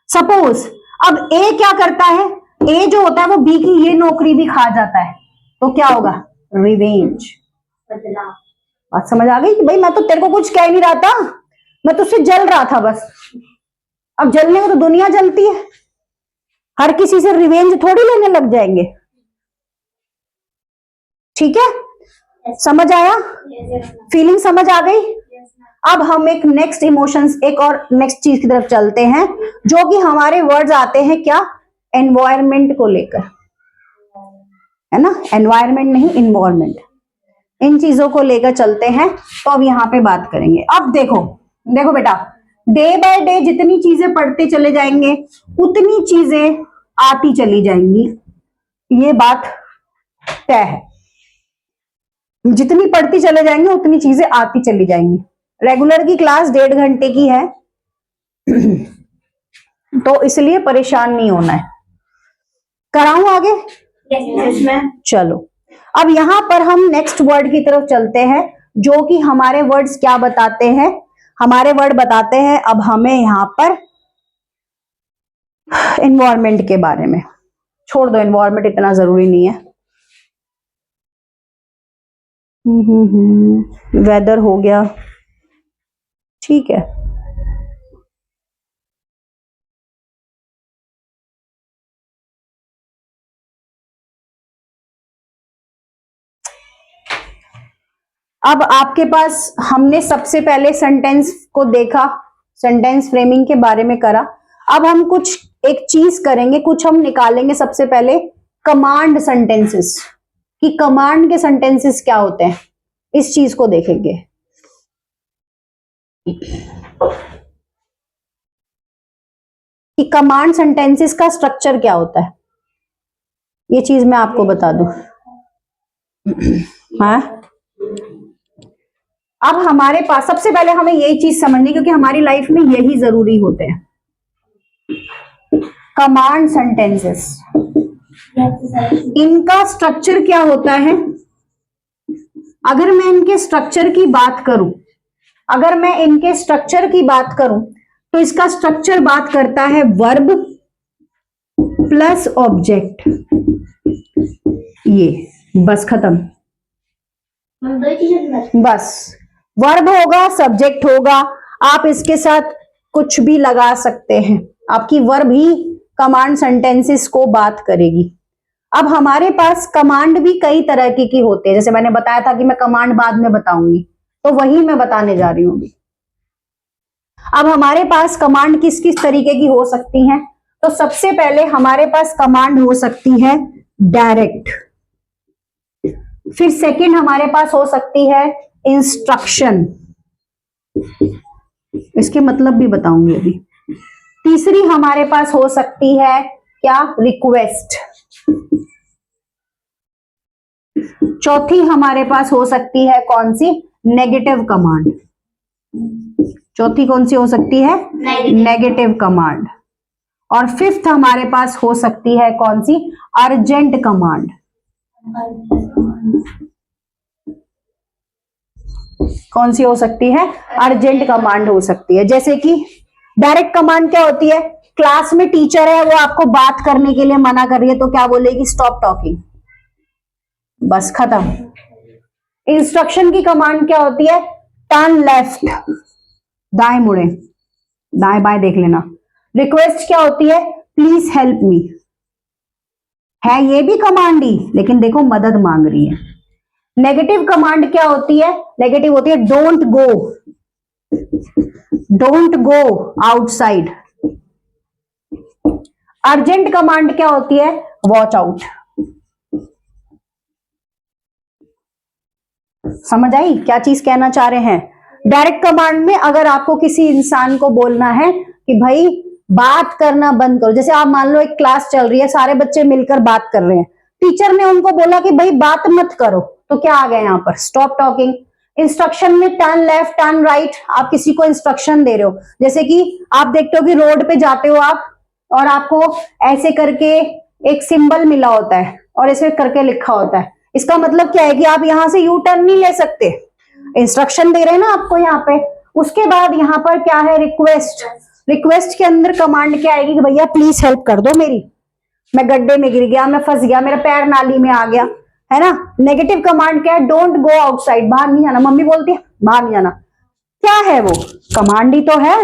S1: सपोज अब ए क्या करता है, ए जो होता है वो बी की ये नौकरी भी खा जाता है, तो क्या होगा? रिवेंज। बात समझ आ गई कि भाई मैं तो तेरे को कुछ कह नहीं रहा था, मैं तुझसे जल रहा था बस। अब जलने को तो दुनिया जलती है, हर किसी से रिवेंज थोड़ी लेने लग जाएंगे। ठीक है, समझ आया? फीलिंग समझ आ गई? अब हम एक नेक्स्ट इमोशंस, एक और नेक्स्ट चीज की तरफ चलते हैं, जो कि हमारे वर्ड्स आते हैं क्या? एनवायरमेंट को लेकर, है ना? एनवायरमेंट नहीं, इन्वायरमेंट। इन चीजों को लेकर चलते हैं, तो अब यहाँ पे बात करेंगे। अब देखो बेटा, डे बाय डे जितनी चीजें पढ़ते चले जाएंगे उतनी चीजें आती चली जाएंगी, ये बात तय है। जितनी पढ़ती चले जाएंगे उतनी चीजें आती चली जाएंगी। रेगुलर की क्लास 1.5 घंटे की है, तो इसलिए परेशान नहीं होना है। कराऊं आगे?
S2: Yes ma'am.
S1: चलो, अब यहां पर हम नेक्स्ट वर्ड की तरफ चलते हैं, जो कि हमारे वर्ड्स क्या बताते हैं? हमारे वर्ड बताते हैं अब हमें यहां पर एनवायरमेंट के बारे में। छोड़ दो, एनवायरमेंट इतना जरूरी नहीं है। वेदर हो गया, ठीक है। अब आपके पास हमने सबसे पहले सेंटेंस को देखा, सेंटेंस फ्रेमिंग के बारे में करा। अब हम कुछ एक चीज करेंगे, कुछ हम निकालेंगे। सबसे पहले कमांड सेंटेंसेस, कि कमांड के सेंटेंसेस क्या होते हैं, इस चीज को देखेंगे। कि कमांड सेंटेंसेस का स्ट्रक्चर क्या होता है, ये चीज मैं आपको बता दूं। हाँ, अब हमारे पास सबसे पहले हमें यही चीज समझनी, क्योंकि हमारी लाइफ में यही जरूरी होते हैं, कमांड सेंटेंसेस। इनका स्ट्रक्चर क्या होता है? अगर मैं इनके स्ट्रक्चर की बात करूं, तो इसका स्ट्रक्चर बात करता है वर्ब प्लस ऑब्जेक्ट। ये बस खत्म, बस। वर्ब होगा, सब्जेक्ट होगा, आप इसके साथ कुछ भी लगा सकते हैं, आपकी वर्ब ही कमांड सेंटेंसेस को बात करेगी। अब हमारे पास कमांड भी कई तरह की होते हैं, जैसे मैंने बताया था कि मैं कमांड बाद में बताऊंगी, तो वही मैं बताने जा रही हूँ। अब हमारे पास कमांड किस किस तरीके की हो सकती हैं? तो सबसे पहले हमारे पास कमांड हो सकती है डायरेक्ट, फिर सेकंड हमारे पास हो सकती है इंस्ट्रक्शन, इसके मतलब भी बताऊंगी अभी। तीसरी हमारे पास हो सकती है क्या? रिक्वेस्ट। चौथी हमारे पास हो सकती है कौन सी? Negative command. चौथी कौन सी हो सकती है? Negative command. और फिफ्थ हमारे पास हो सकती है कौन सी? Urgent command. कौन सी हो सकती है? अर्जेंट कमांड हो सकती है। जैसे कि डायरेक्ट कमांड क्या होती है? क्लास में टीचर है, वो आपको बात करने के लिए मना कर रही है, तो क्या बोलेगी? स्टॉप टॉकिंग, बस खत्म। इंस्ट्रक्शन की कमांड क्या होती है? टर्न लेफ्ट, दाएं मुड़े, दाएं बाएं देख लेना। रिक्वेस्ट क्या होती है? प्लीज हेल्प मी, है ये भी कमांड ही, लेकिन देखो मदद मांग रही है। नेगेटिव कमांड क्या होती है? नेगेटिव होती है don't go outside. Urgent command क्या होती है? Watch out. समझ आई क्या चीज कहना चाह रहे हैं? डायरेक्ट कमांड में अगर आपको किसी इंसान को बोलना है कि भाई बात करना बंद करो, जैसे आप मान लो एक क्लास चल रही है, सारे बच्चे मिलकर बात कर रहे हैं, टीचर ने उनको बोला कि भाई बात मत करो, तो क्या आ गया यहाँ पर? Stop talking. इंस्ट्रक्शन में टर्न लेफ्ट, टर्न राइट, आप किसी को इंस्ट्रक्शन दे रहे हो, जैसे कि आप देखते हो कि रोड पे जाते हो आप, और आपको ऐसे करके एक सिंबल मिला होता है और ऐसे करके लिखा होता है, इसका मतलब क्या है कि आप यहां से यू टर्न नहीं ले सकते, इंस्ट्रक्शन दे रहे हैं ना आपको यहाँ पे। उसके बाद यहाँ पर क्या है? रिक्वेस्ट। रिक्वेस्ट के अंदर कमांड क्या आएगी कि भैया प्लीज हेल्प कर दो मेरी, मैं गड्ढे में गिर गया, मैं फंस गया, मेरा पैर नाली में आ गया, है ना। नेगेटिव कमांड क्या है? डोंट गो आउटसाइड, बाहर नहीं जाना। मम्मी बोलती है बाहर नहीं जाना, क्या है वो? कमांड ही तो है,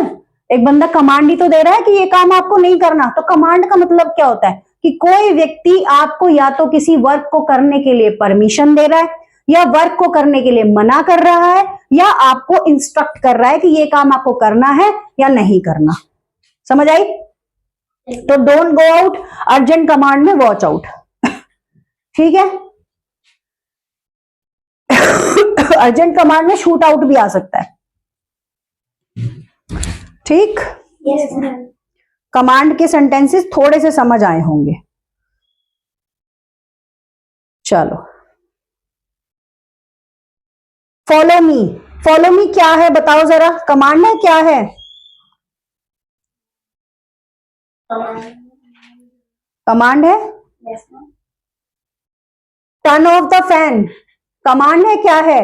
S1: एक बंदा कमांड ही तो दे रहा है कि ये काम आपको नहीं करना। तो कमांड का मतलब क्या होता है कि कोई व्यक्ति आपको या तो किसी वर्क को करने के लिए परमिशन दे रहा है, या वर्क को करने के लिए मना कर रहा है, या आपको इंस्ट्रक्ट कर रहा है कि ये काम आपको करना है या नहीं करना। समझ आई? तो don't go out, urgent command में वॉच आउट। ठीक है। अर्जेंट कमांड में शूट आउट भी आ सकता है। ठीक।
S2: Yes ma'am.
S1: कमांड के सेंटेंसेस थोड़े से समझ आए होंगे। चलो, फॉलो मी। फॉलो मी क्या है बताओ जरा? कमांड है क्या है? कमांड है।
S2: Yes ma'am.
S1: Turn off the fan command है क्या है?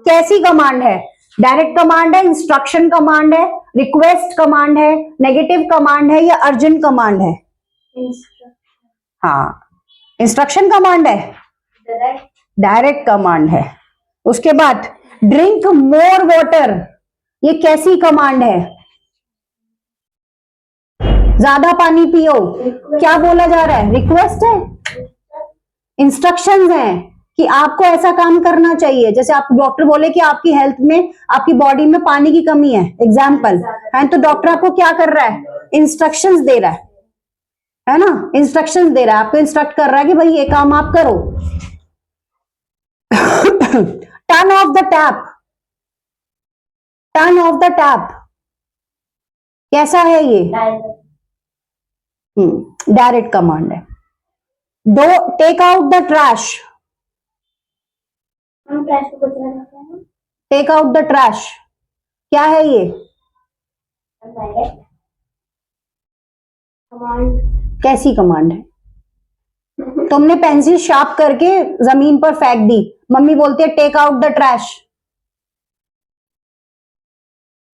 S1: कैसी कमांड है? डायरेक्ट कमांड है, इंस्ट्रक्शन कमांड है, रिक्वेस्ट कमांड है, नेगेटिव कमांड है, या अर्जेंट कमांड है? हाँ, इंस्ट्रक्शन कमांड है, डायरेक्ट कमांड है। उसके बाद ड्रिंक मोर वाटर, ये कैसी कमांड है? ज्यादा पानी पियो, क्या बोला जा रहा है? रिक्वेस्ट है, इंस्ट्रक्शंस हैं कि आपको ऐसा काम करना चाहिए। जैसे आप डॉक्टर बोले कि आपकी हेल्थ में, आपकी बॉडी में पानी की कमी है, एग्जाम्पल है, तो डॉक्टर आपको क्या कर रहा है? इंस्ट्रक्शंस दे रहा है ना, इंस्ट्रक्शंस दे रहा है, आपको इंस्ट्रक्ट कर रहा है कि भाई ये काम आप करो। Turn off the tap, turn off the tap कैसा है ये? डायरेक्ट कमांड है। दो टेक आउट द ट्रैश,
S2: हम ट्रैश को कचरा कहते हैं।
S1: टेक आउट द ट्रैश क्या है ये?
S2: Direct command. कैसी
S1: कमांड है? तुमने पेंसिल शार्प करके जमीन पर फेंक दी, मम्मी बोलती है टेक आउट द ट्रैश,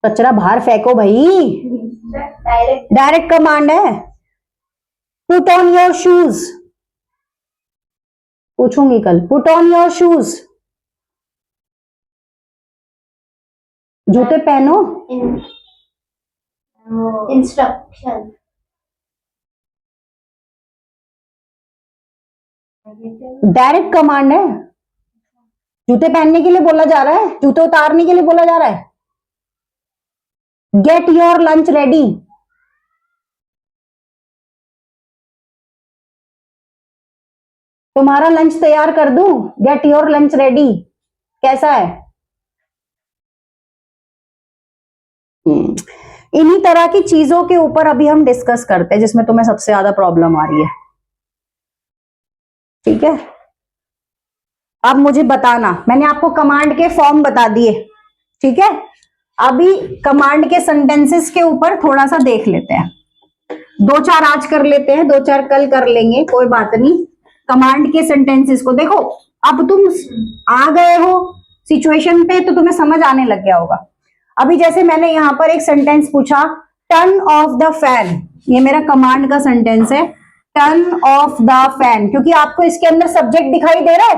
S1: कचरा बाहर फेंको भाई, डायरेक्ट कमांड है। पुट ऑन योर शूज, पूछूंगी कल, पुट ऑन योर शूज, जूते पहनो,
S2: इंस्ट्रक्शन।
S1: डायरेक्ट कमांड है, जूते पहनने के लिए बोला जा रहा है, जूते उतारने के लिए बोला जा रहा है। गेट योर लंच रेडी, तुम्हारा लंच तैयार कर दूं, गेट योर लंच रेडी कैसा है? इन्हीं तरह की चीजों के ऊपर अभी हम डिस्कस करते हैं जिसमें तुम्हें सबसे ज्यादा प्रॉब्लम आ रही है। ठीक है, अब मुझे बताना, मैंने आपको कमांड के फॉर्म बता दिए, ठीक है। अभी कमांड के सेंटेंसेस के ऊपर थोड़ा सा देख लेते हैं, दो चार आज कर लेते हैं, दो चार कल कर लेंगे, कोई बात नहीं। कमांड के सेंटेंसेस को देखो, अब तुम आ गए हो सिचुएशन पे तो तुम्हें समझ आने लग गया होगा। अभी जैसे मैंने यहाँ पर एक सेंटेंस पूछा, टर्न ऑफ द फैन, ये मेरा कमांड का सेंटेंस है, टर्न ऑफ द फैन, क्योंकि आपको इसके अंदर सब्जेक्ट दिखाई दे रहा है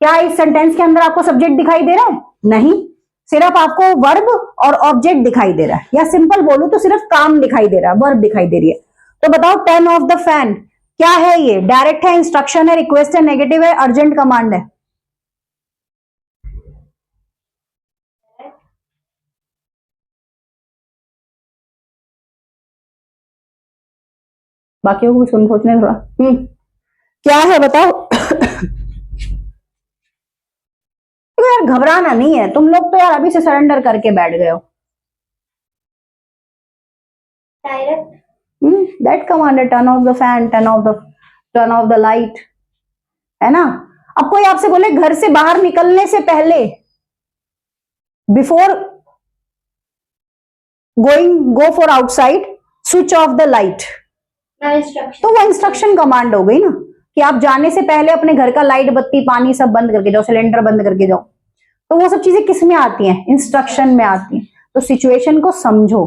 S1: क्या? इस सेंटेंस के अंदर आपको सब्जेक्ट दिखाई दे रहा है? नहीं, सिर्फ आपको वर्ब और ऑब्जेक्ट दिखाई दे रहा है, या सिंपल बोलूं तो सिर्फ काम दिखाई दे रहा है, वर्ब दिखाई दे रही है। तो बताओ टर्न ऑफ द फैन क्या है? ये डायरेक्ट है, इंस्ट्रक्शन है, रिक्वेस्ट है, नेगेटिव है, अर्जेंट कमांड है? बाकियों को भी सोचने थोड़ा। क्या है बताओ? घबराना नहीं है। तुम लोग तो यार अभी से सरेंडर करके बैठ गए हो।
S2: डायरेक्ट
S1: दैट कमांड है, turn off the fan, turn off the light, है ना। अब कोई आपसे बोले घर से बाहर निकलने से पहले, before go for outside, switch off the light,
S2: instruction,
S1: तो वो इंस्ट्रक्शन कमांड हो गई ना, कि आप जाने से पहले अपने घर का लाइट बत्ती पानी सब बंद करके जाओ, सिलेंडर बंद करके जाओ। तो वो सब चीजें किस में आती हैं? इंस्ट्रक्शन में आती हैं। तो सिचुएशन को समझो,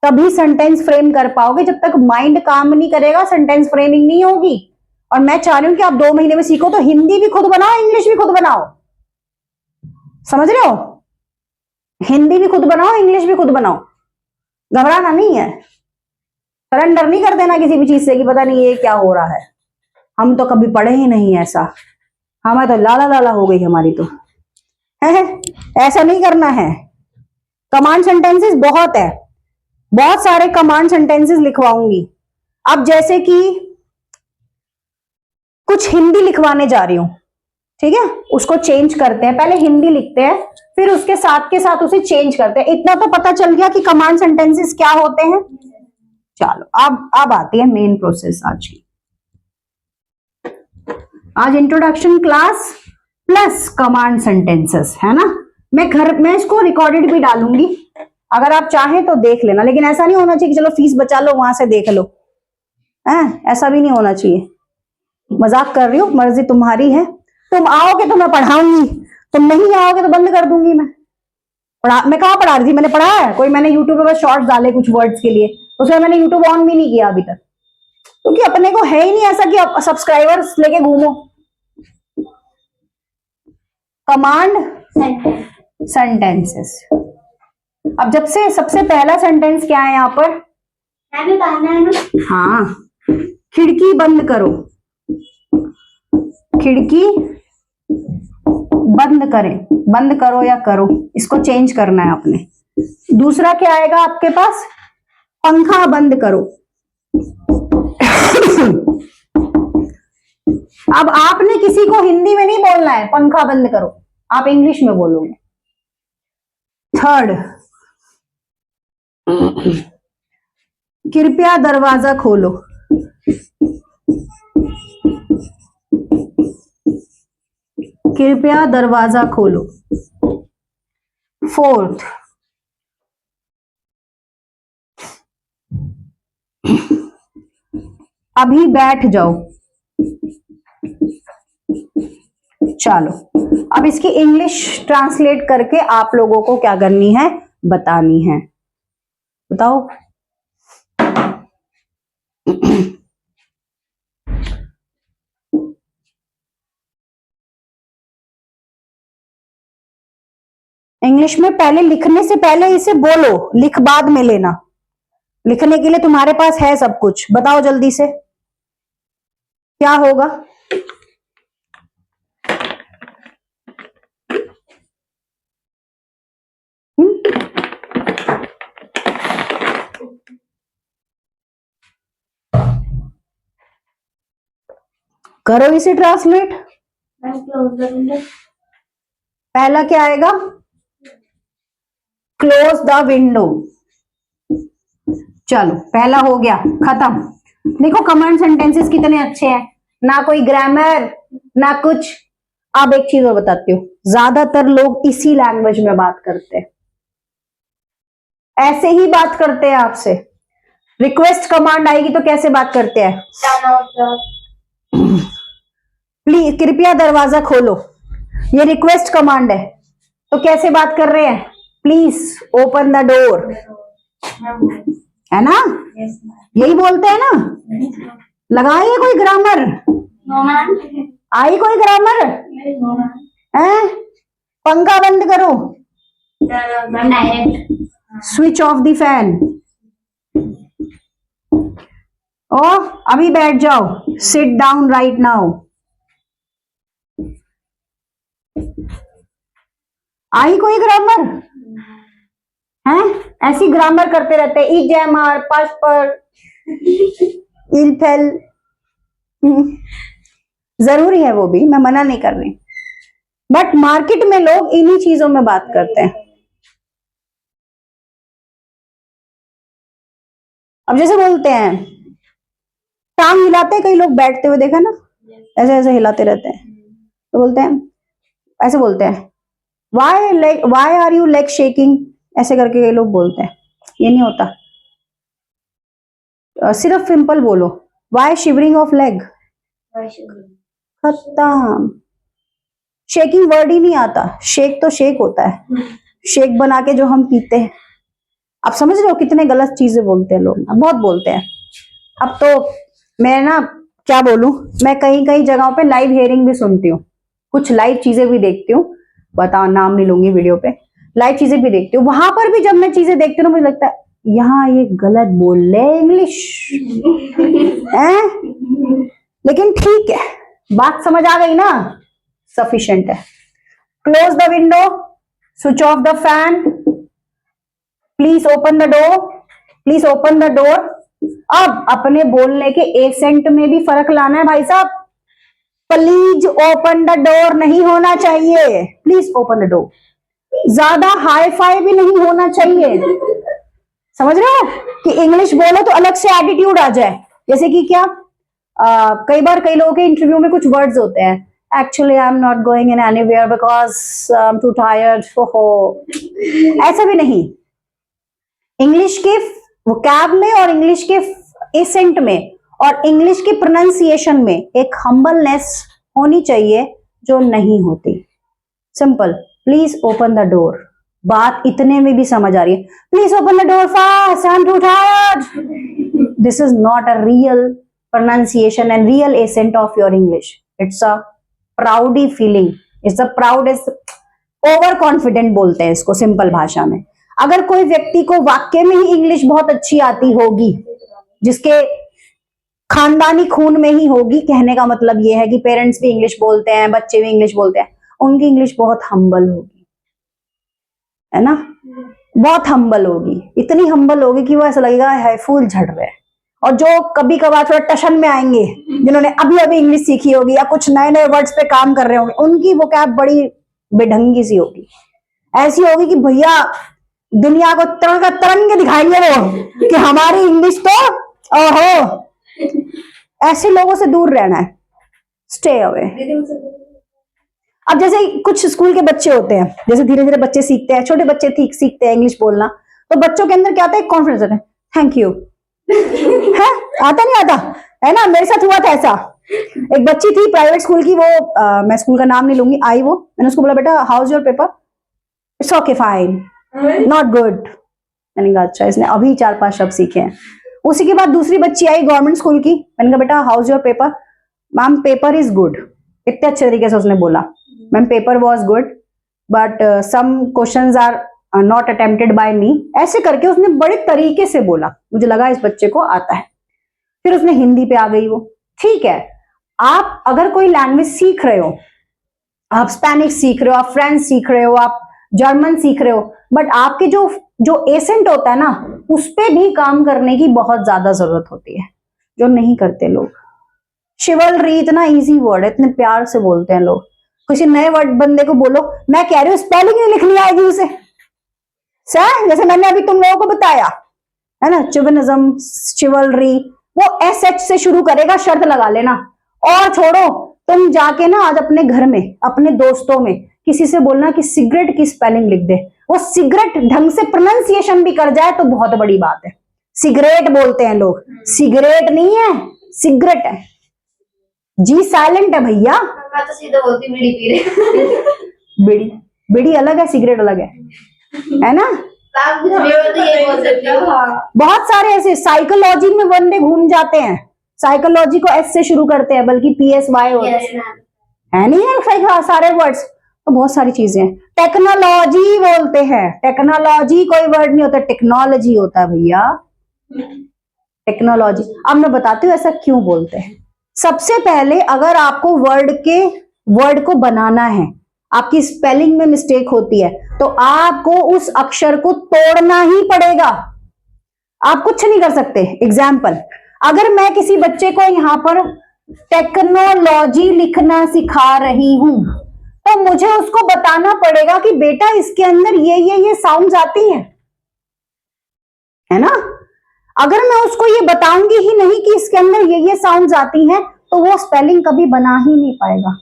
S1: तभी सेंटेंस फ्रेम कर पाओगे। जब तक माइंड काम नहीं करेगा सेंटेंस फ्रेमिंग नहीं होगी। और मैं चाह रही हूं कि आप 2 महीने में सीखो, तो हिंदी भी खुद बनाओ, इंग्लिश भी खुद बनाओ। समझ रहे हो? हिंदी भी खुद बनाओ, इंग्लिश भी खुद बनाओ। घबराना नहीं है, सरेंडर नहीं कर देना किसी भी चीज से कि पता नहीं ये क्या हो रहा है, हम तो कभी पढ़े ही नहीं ऐसा, हमें तो लाला लाला हो गई हमारी तो, है? ऐसा नहीं करना है। कमांड सेंटेंसेस बहुत है, बहुत सारे कमांड सेंटेंसेस लिखवाऊंगी। अब जैसे कि कुछ हिंदी लिखवाने जा रही हूं, ठीक है, उसको चेंज करते हैं। पहले हिंदी लिखते हैं, फिर उसके साथ के साथ उसे चेंज करते हैं। इतना तो पता चल गया कि कमांड सेंटेंसेस क्या होते हैं। चलो अब आती है मेन प्रोसेस आज की। आज introduction class plus command sentences, है ना। मैं इसको रिकॉर्डेड भी डालूंगी, अगर आप चाहें तो देख लेना। लेकिन ऐसा नहीं होना चाहिए कि चलो फीस बचा लो वहां से देख लो, ऐसा भी नहीं होना चाहिए। मजाक कर रही हूँ, मर्जी तुम्हारी है। तुम आओगे तो मैं पढ़ाऊंगी, तुम नहीं आओगे तो बंद कर दूंगी। मैं कहाँ पढ़ा रही थी? मैंने पढ़ा है कोई? मैंने यूट्यूब पे बस शॉर्ट्स डाले कुछ वर्ड्स के लिए, उसमें मैंने यूट्यूब ऑन भी नहीं किया अभी तक, क्योंकि अपने को है ही नहीं ऐसा कि सब्सक्राइबर्स लेके घूमो। Command sentences. अब जब से सबसे पहला सेंटेंस क्या है यहाँ पर?
S2: मैं भी पढ़ना है ना।
S1: हाँ, खिड़की बंद करो, खिड़की बंद करें, बंद करो या करो, इसको चेंज करना है आपने। दूसरा क्या आएगा आपके पास? पंखा बंद करो। अब आपने किसी को हिंदी में नहीं बोलना है पंखा बंद करो, आप इंग्लिश में बोलोगे। थर्ड, कृपया दरवाजा खोलो। कृपया दरवाजा खोलो। फोर्थ, अभी बैठ जाओ। चलो अब इसकी इंग्लिश ट्रांसलेट करके आप लोगों को क्या करनी है, बतानी है। बताओ। इंग्लिश में पहले लिखने से पहले इसे बोलो, लिख बाद में लेना। लिखने के लिए तुम्हारे पास है सब कुछ, बताओ जल्दी से क्या होगा। करो इसे ट्रांसलेट। पहला क्या आएगा? Close the window. चलो पहला हो गया, खत्म। देखो कमांड सेंटेंसेस कितने अच्छे हैं, ना कोई ग्रामर ना कुछ। अब एक चीज और बताती हूँ, ज्यादातर लोग इसी लैंग्वेज में बात करते हैं, ऐसे ही बात करते हैं आपसे। रिक्वेस्ट कमांड आएगी तो कैसे बात करते हैं? प्लीज कृपया दरवाजा खोलो, ये रिक्वेस्ट कमांड है, तो कैसे बात कर रहे हैं? प्लीज ओपन द डोर, है ना? यही बोलते हैं ना। लगाइए कोई ग्रामर, आई कोई ग्रामर है? पंखा बंद करो, स्विच ऑफ द फैन, ओ अभी बैठ जाओ, सिट डाउन राइट नाउ। आई कोई ग्रामर है? ऐसी ग्रामर करते रहते हैं, इजैमार, पास्पर, इल्फेल। जरूरी है वो भी, मैं मना नहीं कर रही। बट मार्केट में लोग इन्हीं चीजों में बात करते हैं। अब जैसे बोलते हैं, टांग हिलाते हैं कई लोग बैठते हुए, देखा ना, ऐसे ऐसे हिलाते रहते हैं, तो बोलते हैं, ऐसे बोलते हैं, why are you leg shaking, ऐसे करके कई लोग बोलते हैं। ये नहीं होता, सिर्फ सिंपल बोलो, वाई शिवरिंग ऑफ लेग, खत्म। शेकिंग वर्ड ही नहीं आता, शेक तो शेक होता है, शेक बना के जो हम पीते हैं। आप समझ रहे हो कितने गलत चीजें बोलते हैं लोग, बहुत बोलते हैं। अब तो मैं ना क्या बोलूं, मैं कई कई जगहों पे लाइव हियरिंग भी सुनती हूँ, कुछ लाइव चीजें भी देखती हूँ, बताओ नाम नहीं लूंगी वीडियो पे, लाइव चीजें भी देखती हूँ। वहां पर भी जब मैं चीजें देखती हूँ मुझे लगता है यहाँ ये गलत बोल रहे इंग्लिश है, लेकिन ठीक है, बात समझ आ गई ना, सफिशिएंट है। Close the window, switch off the fan, please open the door, please open the door. अब अपने बोलने के एसेंट में भी फर्क लाना है भाई साहब, प्लीज ओपन द डोर नहीं होना चाहिए, प्लीज ओपन द डोर। ज्यादा हाई फाई भी नहीं होना चाहिए, समझ रहे हो कि इंग्लिश बोलो तो अलग से एटीट्यूड आ जाए। जैसे कि क्या, कई बार कई लोगों के इंटरव्यू में कुछ वर्ड्स होते हैं, actually I am not going in anywhere because I am to tired, ऐसा भी नहीं। इंग्लिश के वोकैब में और इंग्लिश के एसेंट में और इंग्लिश के प्रोनाउंसिएशन में एक हम्बलनेस होनी चाहिए जो नहीं होती। Simple, please open the door, बात इतने में भी समझ आ रही है, please open the door fast, I am to tired. This is not a real pronunciation and real accent of your English. It's a proudy feeling. It's a proud is over confident बोलते हैं इसको simple भाषा में। अगर कोई व्यक्ति को वाक्य में ही इंग्लिश बहुत अच्छी आती होगी, जिसके खानदानी खून में ही होगी, कहने का मतलब ये है कि पेरेंट्स भी इंग्लिश बोलते हैं, बच्चे भी इंग्लिश बोलते हैं, उनकी इंग्लिश बहुत हम्बल होगी, है ना, बहुत हम्बल होगी, इतनी हम्बल होगी कि वो ऐसा लगेगा है फूल झड़ रहे हैं। और जो कभी कभार थोड़ा टशन में आएंगे, जिन्होंने अभी अभी इंग्लिश सीखी होगी या कुछ नए नए वर्ड्स पे काम कर रहे होंगे, उनकी वोकैब बड़ी बेढंगी सी होगी, ऐसी होगी कि भैया दुनिया को तरंग के दिखाएंगे वो कि हमारी इंग्लिश तो ओहो। ऐसे लोगों से दूर रहना है, स्टे अवे। अब जैसे कुछ स्कूल के बच्चे होते हैं, जैसे धीरे धीरे बच्चे सीखते हैं, छोटे बच्चे सीखते हैं इंग्लिश बोलना, तो बच्चों के अंदर क्या आता है, कॉन्फिडेंस आता है, थैंक यू है, आता नहीं आता है ना। मेरे साथ हुआ था ऐसा, एक बच्ची थी प्राइवेट स्कूल की, वो मैं स्कूल का नाम नहीं लूंगी, आई वो, मैंने उसको बोला बेटा how is your paper, it's okay fine, not good. मैंने कहा अच्छा, इसने अभी 4-5 शब्द सीखे हैं। उसी के बाद दूसरी बच्ची आई गवर्नमेंट स्कूल की, मैंने कहा बेटा how is your paper, ma'am paper is good. इतने अच्छे तरीके से उसने बोला, ma'am paper was good but some questions are not attempted by me, ऐसे करके उसने बड़े तरीके से बोला, मुझे लगा इस बच्चे को आता है। फिर उसने हिंदी पे आ गई वो। ठीक है, आप अगर कोई लैंग्वेज सीख रहे हो, आप स्पेनिश सीख रहे हो, आप फ्रेंच सीख रहे हो, आप जर्मन सीख रहे हो, बट आपके जो एसेंट होता है ना, उस पे भी काम करने की बहुत ज्यादा जरूरत होती है, जो नहीं करते लोग। शिवलरी इतना इजी वर्ड है, इतने प्यार से बोलते हैं लोग। किसी नए वर्ड बंदे को बोलो, मैं कह रही हूँ स्पेलिंग नहीं लिखनी आएगी उसे, सर जैसे मैंने अभी तुम लोगों को बताया है ना, चिवनिज्म, शिवलरी, वो SH से शुरू करेगा, शर्त लगा लेना। और छोड़ो, तुम जाके ना आज अपने घर में अपने दोस्तों में किसी से बोलना कि सिगरेट की स्पेलिंग लिख दे, वो सिगरेट ढंग से प्रोनाउंसिएशन भी कर जाए तो बहुत बड़ी बात है। सिगरेट बोलते हैं लोग, सिगरेट नहीं है, सिगरेट है, जी साइलेंट है भैया।
S2: मैं तो सीधा बोलती बीड़ी पी रहे।
S1: बीड़ी, बीड़ी अलग है, सिगरेट अलग है ना।
S2: आप कुछ भी हो तो ये बोल सकते हो।
S1: बहुत सारे ऐसे साइकोलॉजी में बंदे घूम जाते हैं, साइकोलॉजी को S से शुरू करते हैं, बल्कि PSY होता है नहीं है सारे वर्ड्स, तो बहुत सारी चीजें हैं। टेक्नोलॉजी बोलते हैं, टेक्नोलॉजी कोई वर्ड नहीं होता, टेक्नोलॉजी होता है भैया, टेक्नोलॉजी। अब मैं बताती हूँ ऐसा क्यों बोलते हैं। सबसे पहले अगर आपको वर्ड को बनाना है, आपकी स्पेलिंग में मिस्टेक होती है, तो आपको उस अक्षर को तोड़ना ही पड़ेगा, आप कुछ नहीं कर सकते। एग्जाम्पल, अगर मैं किसी बच्चे को यहां पर टेक्नोलॉजी लिखना सिखा रही हूं, तो मुझे उसको बताना पड़ेगा कि बेटा इसके अंदर ये साउंड्स आती हैं, है ना। अगर मैं उसको ये बताऊंगी ही नहीं कि इसके अंदर ये साउंड्स आती हैं, तो वो स्पेलिंग कभी बना ही नहीं पाएगा।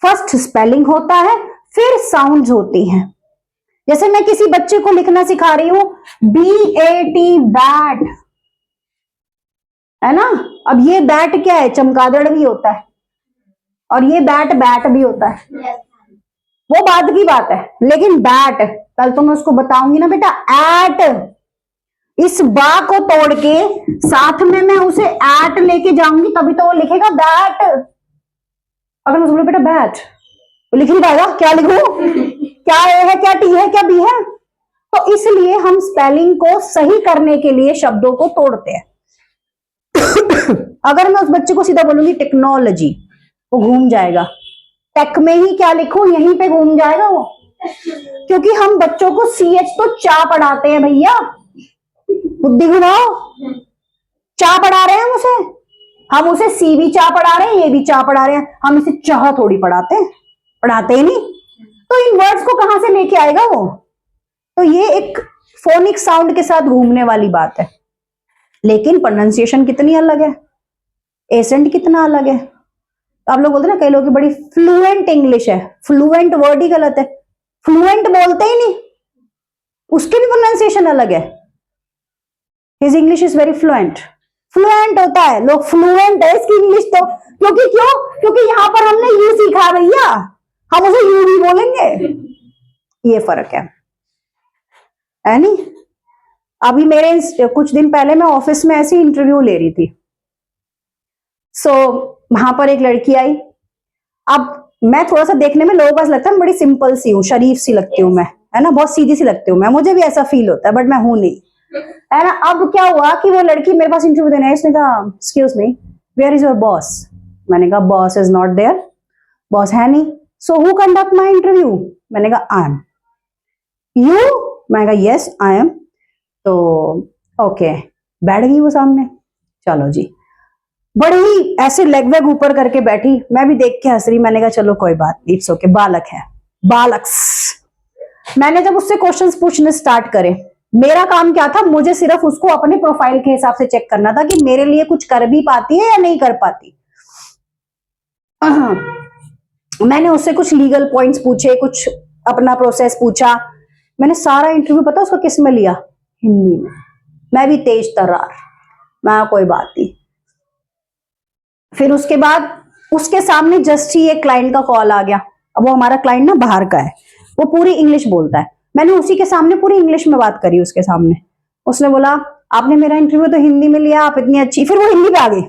S1: फर्स्ट स्पेलिंग होता है, फिर साउंड्स होती हैं। जैसे मैं किसी बच्चे को लिखना सिखा रही हूं, BAT बैट, है ना। अब ये बैट क्या है, चमगादड़ भी होता है, और ये बैट बैट भी होता है, वो बाद की बात है। लेकिन बैट, कल तो मैं उसको बताऊंगी ना बेटा एट, इस बा को तोड़ के साथ में मैं उसे एट लेके जाऊंगी, तभी तो वो लिखेगा बैट। अगर मैं बोलूं बेटा बैट, वो लिख नहीं पाएगा। क्या लिखूं, क्या ए है, क्या टी है, क्या बी है। तो इसलिए हम स्पेलिंग को सही करने के लिए शब्दों को तोड़ते हैं। अगर मैं उस बच्चे को सीधा बोलूंगी टेक्नोलॉजी, वो घूम जाएगा। टेक में ही क्या लिखूं, यहीं पे घूम जाएगा वो, क्योंकि हम बच्चों को CH तो चा पढ़ाते हैं भैया, बुद्धि घुमाओ। चा पढ़ा रहे हैं उसे, हम उसे सी भी चा पढ़ा रहे हैं, ये भी चा पढ़ा रहे हैं, हम इसे चाह थोड़ी पढ़ाते हैं, पढ़ाते ही नहीं। तो इन वर्ड्स को कहां से लेके आएगा वो। तो ये एक फोनिक साउंड के साथ घूमने वाली बात है। लेकिन प्रोनाउंसिएशन कितनी अलग है, एसेंट कितना अलग है। तो आप लोग बोलते हैं ना, कई लोग की बड़ी फ्लुएंट इंग्लिश है, फ्लुएंट वर्ड ही गलत है, फ्लुएंट बोलते ही नहीं, उसकी भी प्रोनाउंसिएशन अलग है। His English is very fluent, fluent होता है, लोग फ्लुएंट है इसकी इंग्लिश तो, क्योंकि यहां पर हमने यू सीखा भैया, हम उसे यू भी बोलेंगे। ये फर्क है नहीं। अभी मेरे कुछ दिन पहले मैं ऑफिस में ऐसी इंटरव्यू ले रही थी। वहां पर एक लड़की आई। अब मैं थोड़ा सा देखने में लोगों को ऐसा लगता है बड़ी सिंपल सी हूँ, शरीफ सी लगती हूँ मैं, है ना, बहुत सीधी सी लगती हूँ मैं, मुझे भी ऐसा फील होता है, बट मैं हूं नहीं, है ना। अब क्या हुआ कि वो लड़की मेरे पास इंटरव्यू देने आई, उसने कहा excuse me where is your boss. मैंने कहा boss is not there, boss है नहीं। So who conduct my interview, मैंने कहा आई एम। यू, मैंने कहा यस आई एम। तो ओके, बैठ गई वो सामने, चलो जी, बड़ी ऐसे लेग वेग ऊपर करके बैठी, मैं भी देख के हंस रही। मैंने कहा चलो कोई बात नहीं, इट्स ओके, बालक है, बालक्स। मैंने जब उससे क्वेश्चंस पूछने स्टार्ट करे, मेरा काम क्या था, मुझे सिर्फ उसको अपने प्रोफाइल के हिसाब से चेक करना था कि मेरे लिए कुछ कर भी पाती है या नहीं कर पाती। मैंने उससे कुछ लीगल पॉइंट्स पूछे, कुछ अपना प्रोसेस पूछा। मैंने सारा इंटरव्यू पता उसको किस में लिया, हिंदी में। मैं भी तेज तर्रार, मैं कोई बात नहीं। फिर उसके बाद उसके सामने जस्ट ही एक क्लाइंट का कॉल आ गया। अब वो हमारा क्लाइंट ना बाहर का है, वो पूरी इंग्लिश बोलता है। मैंने उसी के सामने पूरी इंग्लिश में बात करी उसके सामने। उसने बोला आपने मेरा इंटरव्यू तो हिंदी में लिया, आप इतनी अच्छी, फिर वो हिंदी पे आ गई,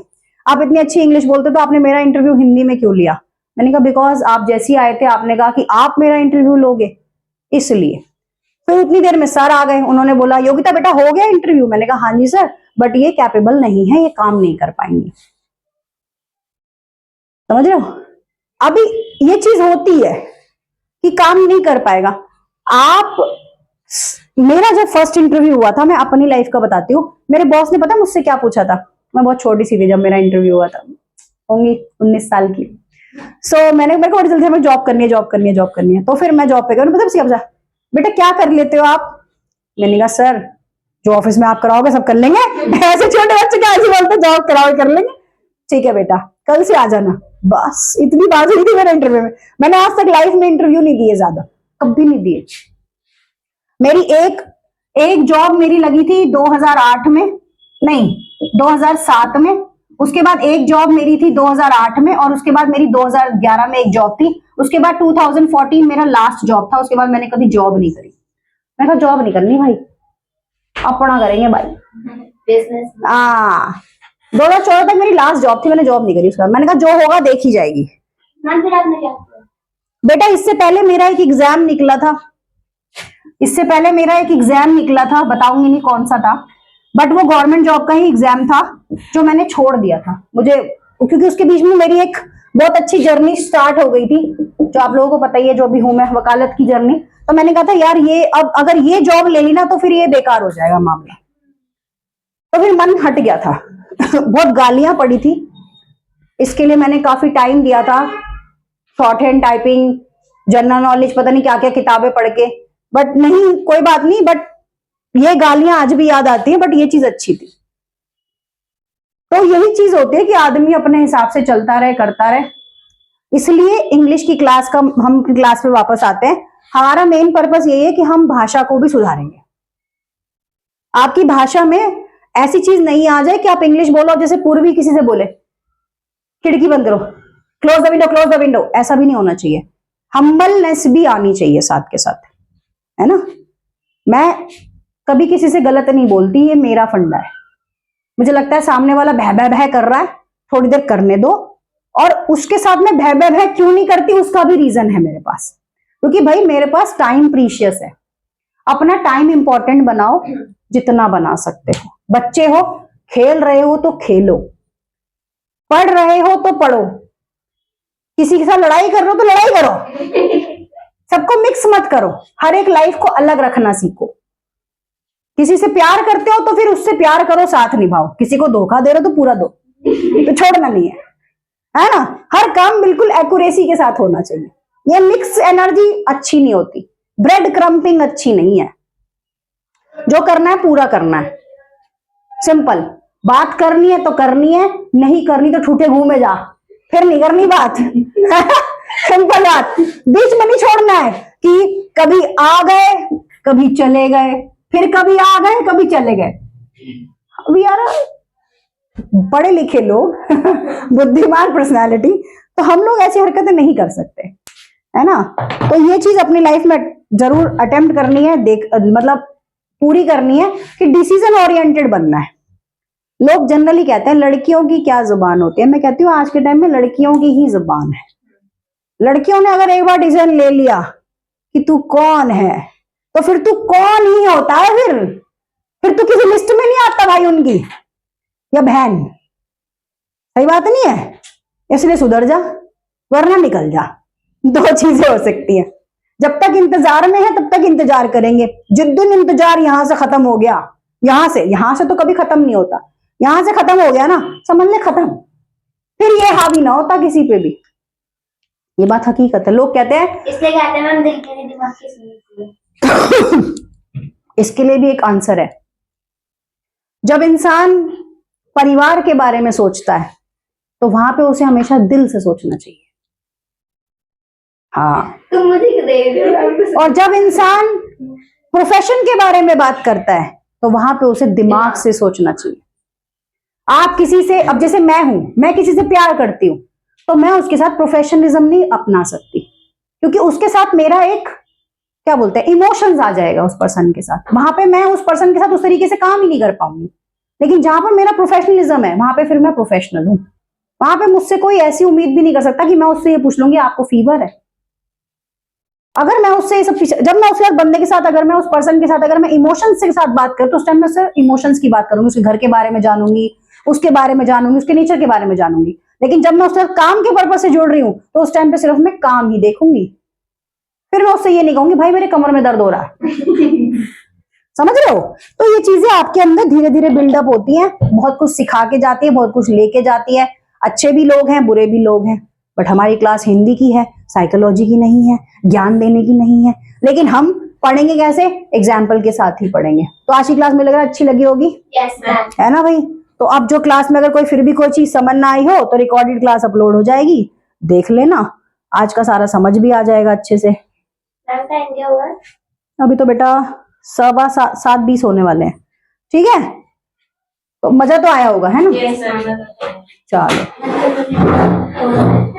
S1: आप इतनी अच्छी इंग्लिश बोलते तो आपने मेरा इंटरव्यू हिंदी में क्यों लिया। मैंने कहा बिकॉज आप जैसी आए थे, आपने कहा कि आप मेरा इंटरव्यू लोगे, इसलिए। फिर उतनी देर में सर आ गए, उन्होंने बोला योगिता बेटा हो गया इंटरव्यू। मैंने कहा हाँ जी सर, बट ये कैपेबल नहीं है, ये काम नहीं कर पाएंगे। समझ रहे हो, अभी ये चीज होती है कि काम नहीं कर पाएगा। आप, मेरा जब फर्स्ट इंटरव्यू हुआ था, मैं अपनी लाइफ का बताती हूँ, मेरे बॉस ने पता मुझसे क्या पूछा था। मैं बहुत छोटी सी थी जब मेरा इंटरव्यू हुआ था, होंगी 19 साल की। मेरे को बड़ी जल्दी हमें जॉब करनी है, जॉब करनी है, जॉब करनी है। तो फिर मैं जॉब पे गई, पता क्या, बेटा क्या कर लेते हो आप। मैंने कहा सर जो ऑफिस में आप कराओगे सब कर लेंगे। ऐसे छोटे बच्चे क्या ऐसे बोलते, जॉब कराओगे कर लेंगे, ठीक है बेटा कल से आ जाना। बस इतनी बात हुई थी मेरे इंटरव्यू में। मैंने आज तक लाइफ में इंटरव्यू नहीं दिए, ज्यादा कभी नहीं दिए। मेरी एक जॉब मेरी लगी थी 2008 में, नहीं 2007 में। उसके बाद एक जॉब मेरी थी 2008 में, और उसके बाद मेरी 2011 में एक जॉब थी। उसके बाद 2014 मेरा लास्ट जॉब था। उसके बाद मैंने कभी जॉब नहीं करी। मैं कहा जॉब नहीं करनी भाई, अपना करेंगे भाई बिजनेस। 2014 तक मेरी लास्ट जॉब थी, मैंने जॉब नहीं करी। उसके बाद मैंने कहा जो होगा देखी जाएगी।
S2: फिर आपने क्या किया?
S1: बेटा इससे पहले मेरा एक एग्जाम निकला था, बताऊंगी नहीं कौन सा था, बट वो गवर्नमेंट जॉब का ही एग्जाम था जो मैंने छोड़ दिया था। मुझे क्योंकि उसके बीच में मेरी एक बहुत अच्छी जर्नी स्टार्ट हो गई थी, जो आप लोगों को पता ही है, जो भी हूं मैं, वकालत की जर्नी। तो मैंने कहा था यार ये अब अगर ये जॉब ले ली ना तो फिर ये बेकार हो जाएगा मामला। तो फिर मन हट गया था। बहुत गालियां पड़ी थी इसके लिए, मैंने काफी टाइम दिया था, short hand typing, general knowledge पता नहीं क्या क्या किताबें पढ़ के, बट नहीं कोई बात नहीं, बट ये गालियां आज भी याद आती हैं, बट ये चीज अच्छी थी। तो यही चीज होती है कि आदमी अपने हिसाब से चलता रहे, करता रहे। इसलिए इंग्लिश की क्लास का हम क्लास पे वापस आते हैं। हमारा मेन पर्पस यही है कि हम भाषा को भी सुधारेंगे। आपकी भाषा में ऐसी चीज नहीं आ जाए कि आप इंग्लिश बोलो जैसे पूर्वी किसी से बोले, खिड़की बंद करो, close the window, close the window, ऐसा भी नहीं होना चाहिए। हम्बलनेस भी आनी चाहिए साथ के साथ, है ना। मैं कभी किसी से गलत नहीं बोलती, ये मेरा फंडा है। मुझे लगता है सामने वाला भय भय भय कर रहा है, थोड़ी देर करने दो। और उसके साथ में भय भय भय क्यों नहीं करती, उसका भी रीजन है मेरे पास, क्योंकि भाई मेरे पास टाइम प्रीशियस है। अपना टाइम इंपॉर्टेंट बनाओ जितना बना सकते हो। बच्चे हो, खेल रहे हो तो खेलो, पढ़ रहे हो तो पढ़ो, किसी के साथ लड़ाई कर रहे हो तो लड़ाई करो, सबको मिक्स मत करो। हर एक लाइफ को अलग रखना सीखो। किसी से प्यार करते हो तो फिर उससे प्यार करो, साथ निभाओ। किसी को धोखा दे रहे हो तो पूरा दो, तो छोड़ना नहीं है ना। हर काम बिल्कुल एक्यूरेसी के साथ होना चाहिए। ये मिक्स एनर्जी अच्छी नहीं होती, ब्रेड क्रम्पिंग अच्छी नहीं है। जो करना है पूरा करना है, सिंपल। बात करनी है तो करनी है, नहीं करनी तो ठूठे घूमे जा, फिर नहीं करनी बात। सिंपल बात, बीच में नहीं छोड़ना है कि कभी आ गए कभी चले गए, फिर कभी आ गए कभी चले गए। वी आर पढ़े लिखे लोग, बुद्धिमान पर्सनालिटी, तो हम लोग ऐसी हरकतें नहीं कर सकते, है ना। तो ये चीज अपनी लाइफ में जरूर अटेम्प्ट करनी है, मतलब पूरी करनी है कि डिसीजन ओरिएंटेड बनना है। लोग जनरली कहते हैं लड़कियों की क्या जुबान होती है, मैं कहती हूँ आज के टाइम में लड़कियों की ही जुबान है। लड़कियों ने अगर एक बार डिसीजन ले लिया कि तू कौन है, तो फिर तू कौन ही होता है, फिर तू किसी लिस्ट में नहीं आता भाई उनकी, या बहन। सही बात नहीं है, इसलिए सुधर जा वरना निकल जा। दो चीजें हो सकती है। जब तक इंतजार में है तब तक इंतजार करेंगे। जिस दिन इंतजार यहां से खत्म हो गया, यहां से तो कभी खत्म नहीं होता, यहां से खत्म हो गया ना, समझ ले खत्म। फिर ये हावी ना होता किसी पे भी। ये बात हकीकत है। लोग कहते हैं,
S2: इसलिए कहते हैं मैम दिल के लिए दिमाग की सुननी चाहिए।
S1: इसके लिए भी एक आंसर है। जब इंसान परिवार के बारे में सोचता है तो वहां पे उसे हमेशा दिल से सोचना चाहिए। हाँ,
S2: तुम मुझे क्यों दे रही हो?
S1: और जब इंसान प्रोफेशन के बारे में बात करता है तो वहां पे उसे दिमाग से सोचना चाहिए। आप किसी से, अब जैसे मैं हूं, मैं किसी से प्यार करती हूं तो मैं उसके साथ प्रोफेशनलिज्म नहीं अपना सकती, क्योंकि उसके साथ मेरा एक क्या बोलते हैं इमोशंस आ जाएगा उस पर्सन के साथ। वहां पे मैं उस पर्सन के साथ उस तरीके से काम ही नहीं कर पाऊंगी। लेकिन जहां पर मेरा प्रोफेशनलिज्म है वहां पे फिर मैं प्रोफेशनल हूं। वहां पे मुझसे कोई ऐसी उम्मीद भी नहीं कर सकता कि मैं उससे ये पूछ लूंगी आपको फीवर है। अगर मैं उससे ये सब, जब मैं उस बंदे के साथ, अगर मैं उस पर्सन के साथ, अगर मैं इमोशंस के साथ बात करूं तो उस टाइम मैं उससे इमोशंस की बात करूंगी, उसके घर के बारे में जानूंगी, उसके बारे में जानूंगी, उसके नेचर के बारे में जानूंगी। लेकिन जब मैं उससे काम के पर्पज से जुड़ रही हूं तो उस टाइम पे सिर्फ मैं काम ही देखूंगी। फिर मैं उससे ये नहीं कहूंगी भाई मेरे कमर में दर्द हो रहा है। समझ रहे हो। तो ये चीजें आपके अंदर धीरे धीरे बिल्डअप होती हैं, बहुत कुछ सिखा के जाती है, बहुत कुछ लेके जाती है। अच्छे भी लोग हैं, बुरे भी लोग हैं, बट हमारी क्लास हिंदी की है, साइकोलॉजी की नहीं है, ज्ञान देने की नहीं है। लेकिन हम पढ़ेंगे कैसे, एग्जाम्पल के साथ ही पढ़ेंगे। तो आज की क्लास में लग रहा है अच्छी लगी होगी, है ना भाई। तो अब जो क्लास में अगर कोई फिर भी कोई चीज समझ ना आई हो तो रिकॉर्डेड क्लास अपलोड हो जाएगी, देख लेना, आज का सारा समझ भी आ जाएगा अच्छे से।
S2: टाइम क्या हुआ?
S1: अभी तो बेटा 7:20 होने वाले हैं, ठीक है। तो मजा तो आया होगा, है ना।
S2: Yes,
S1: चलो।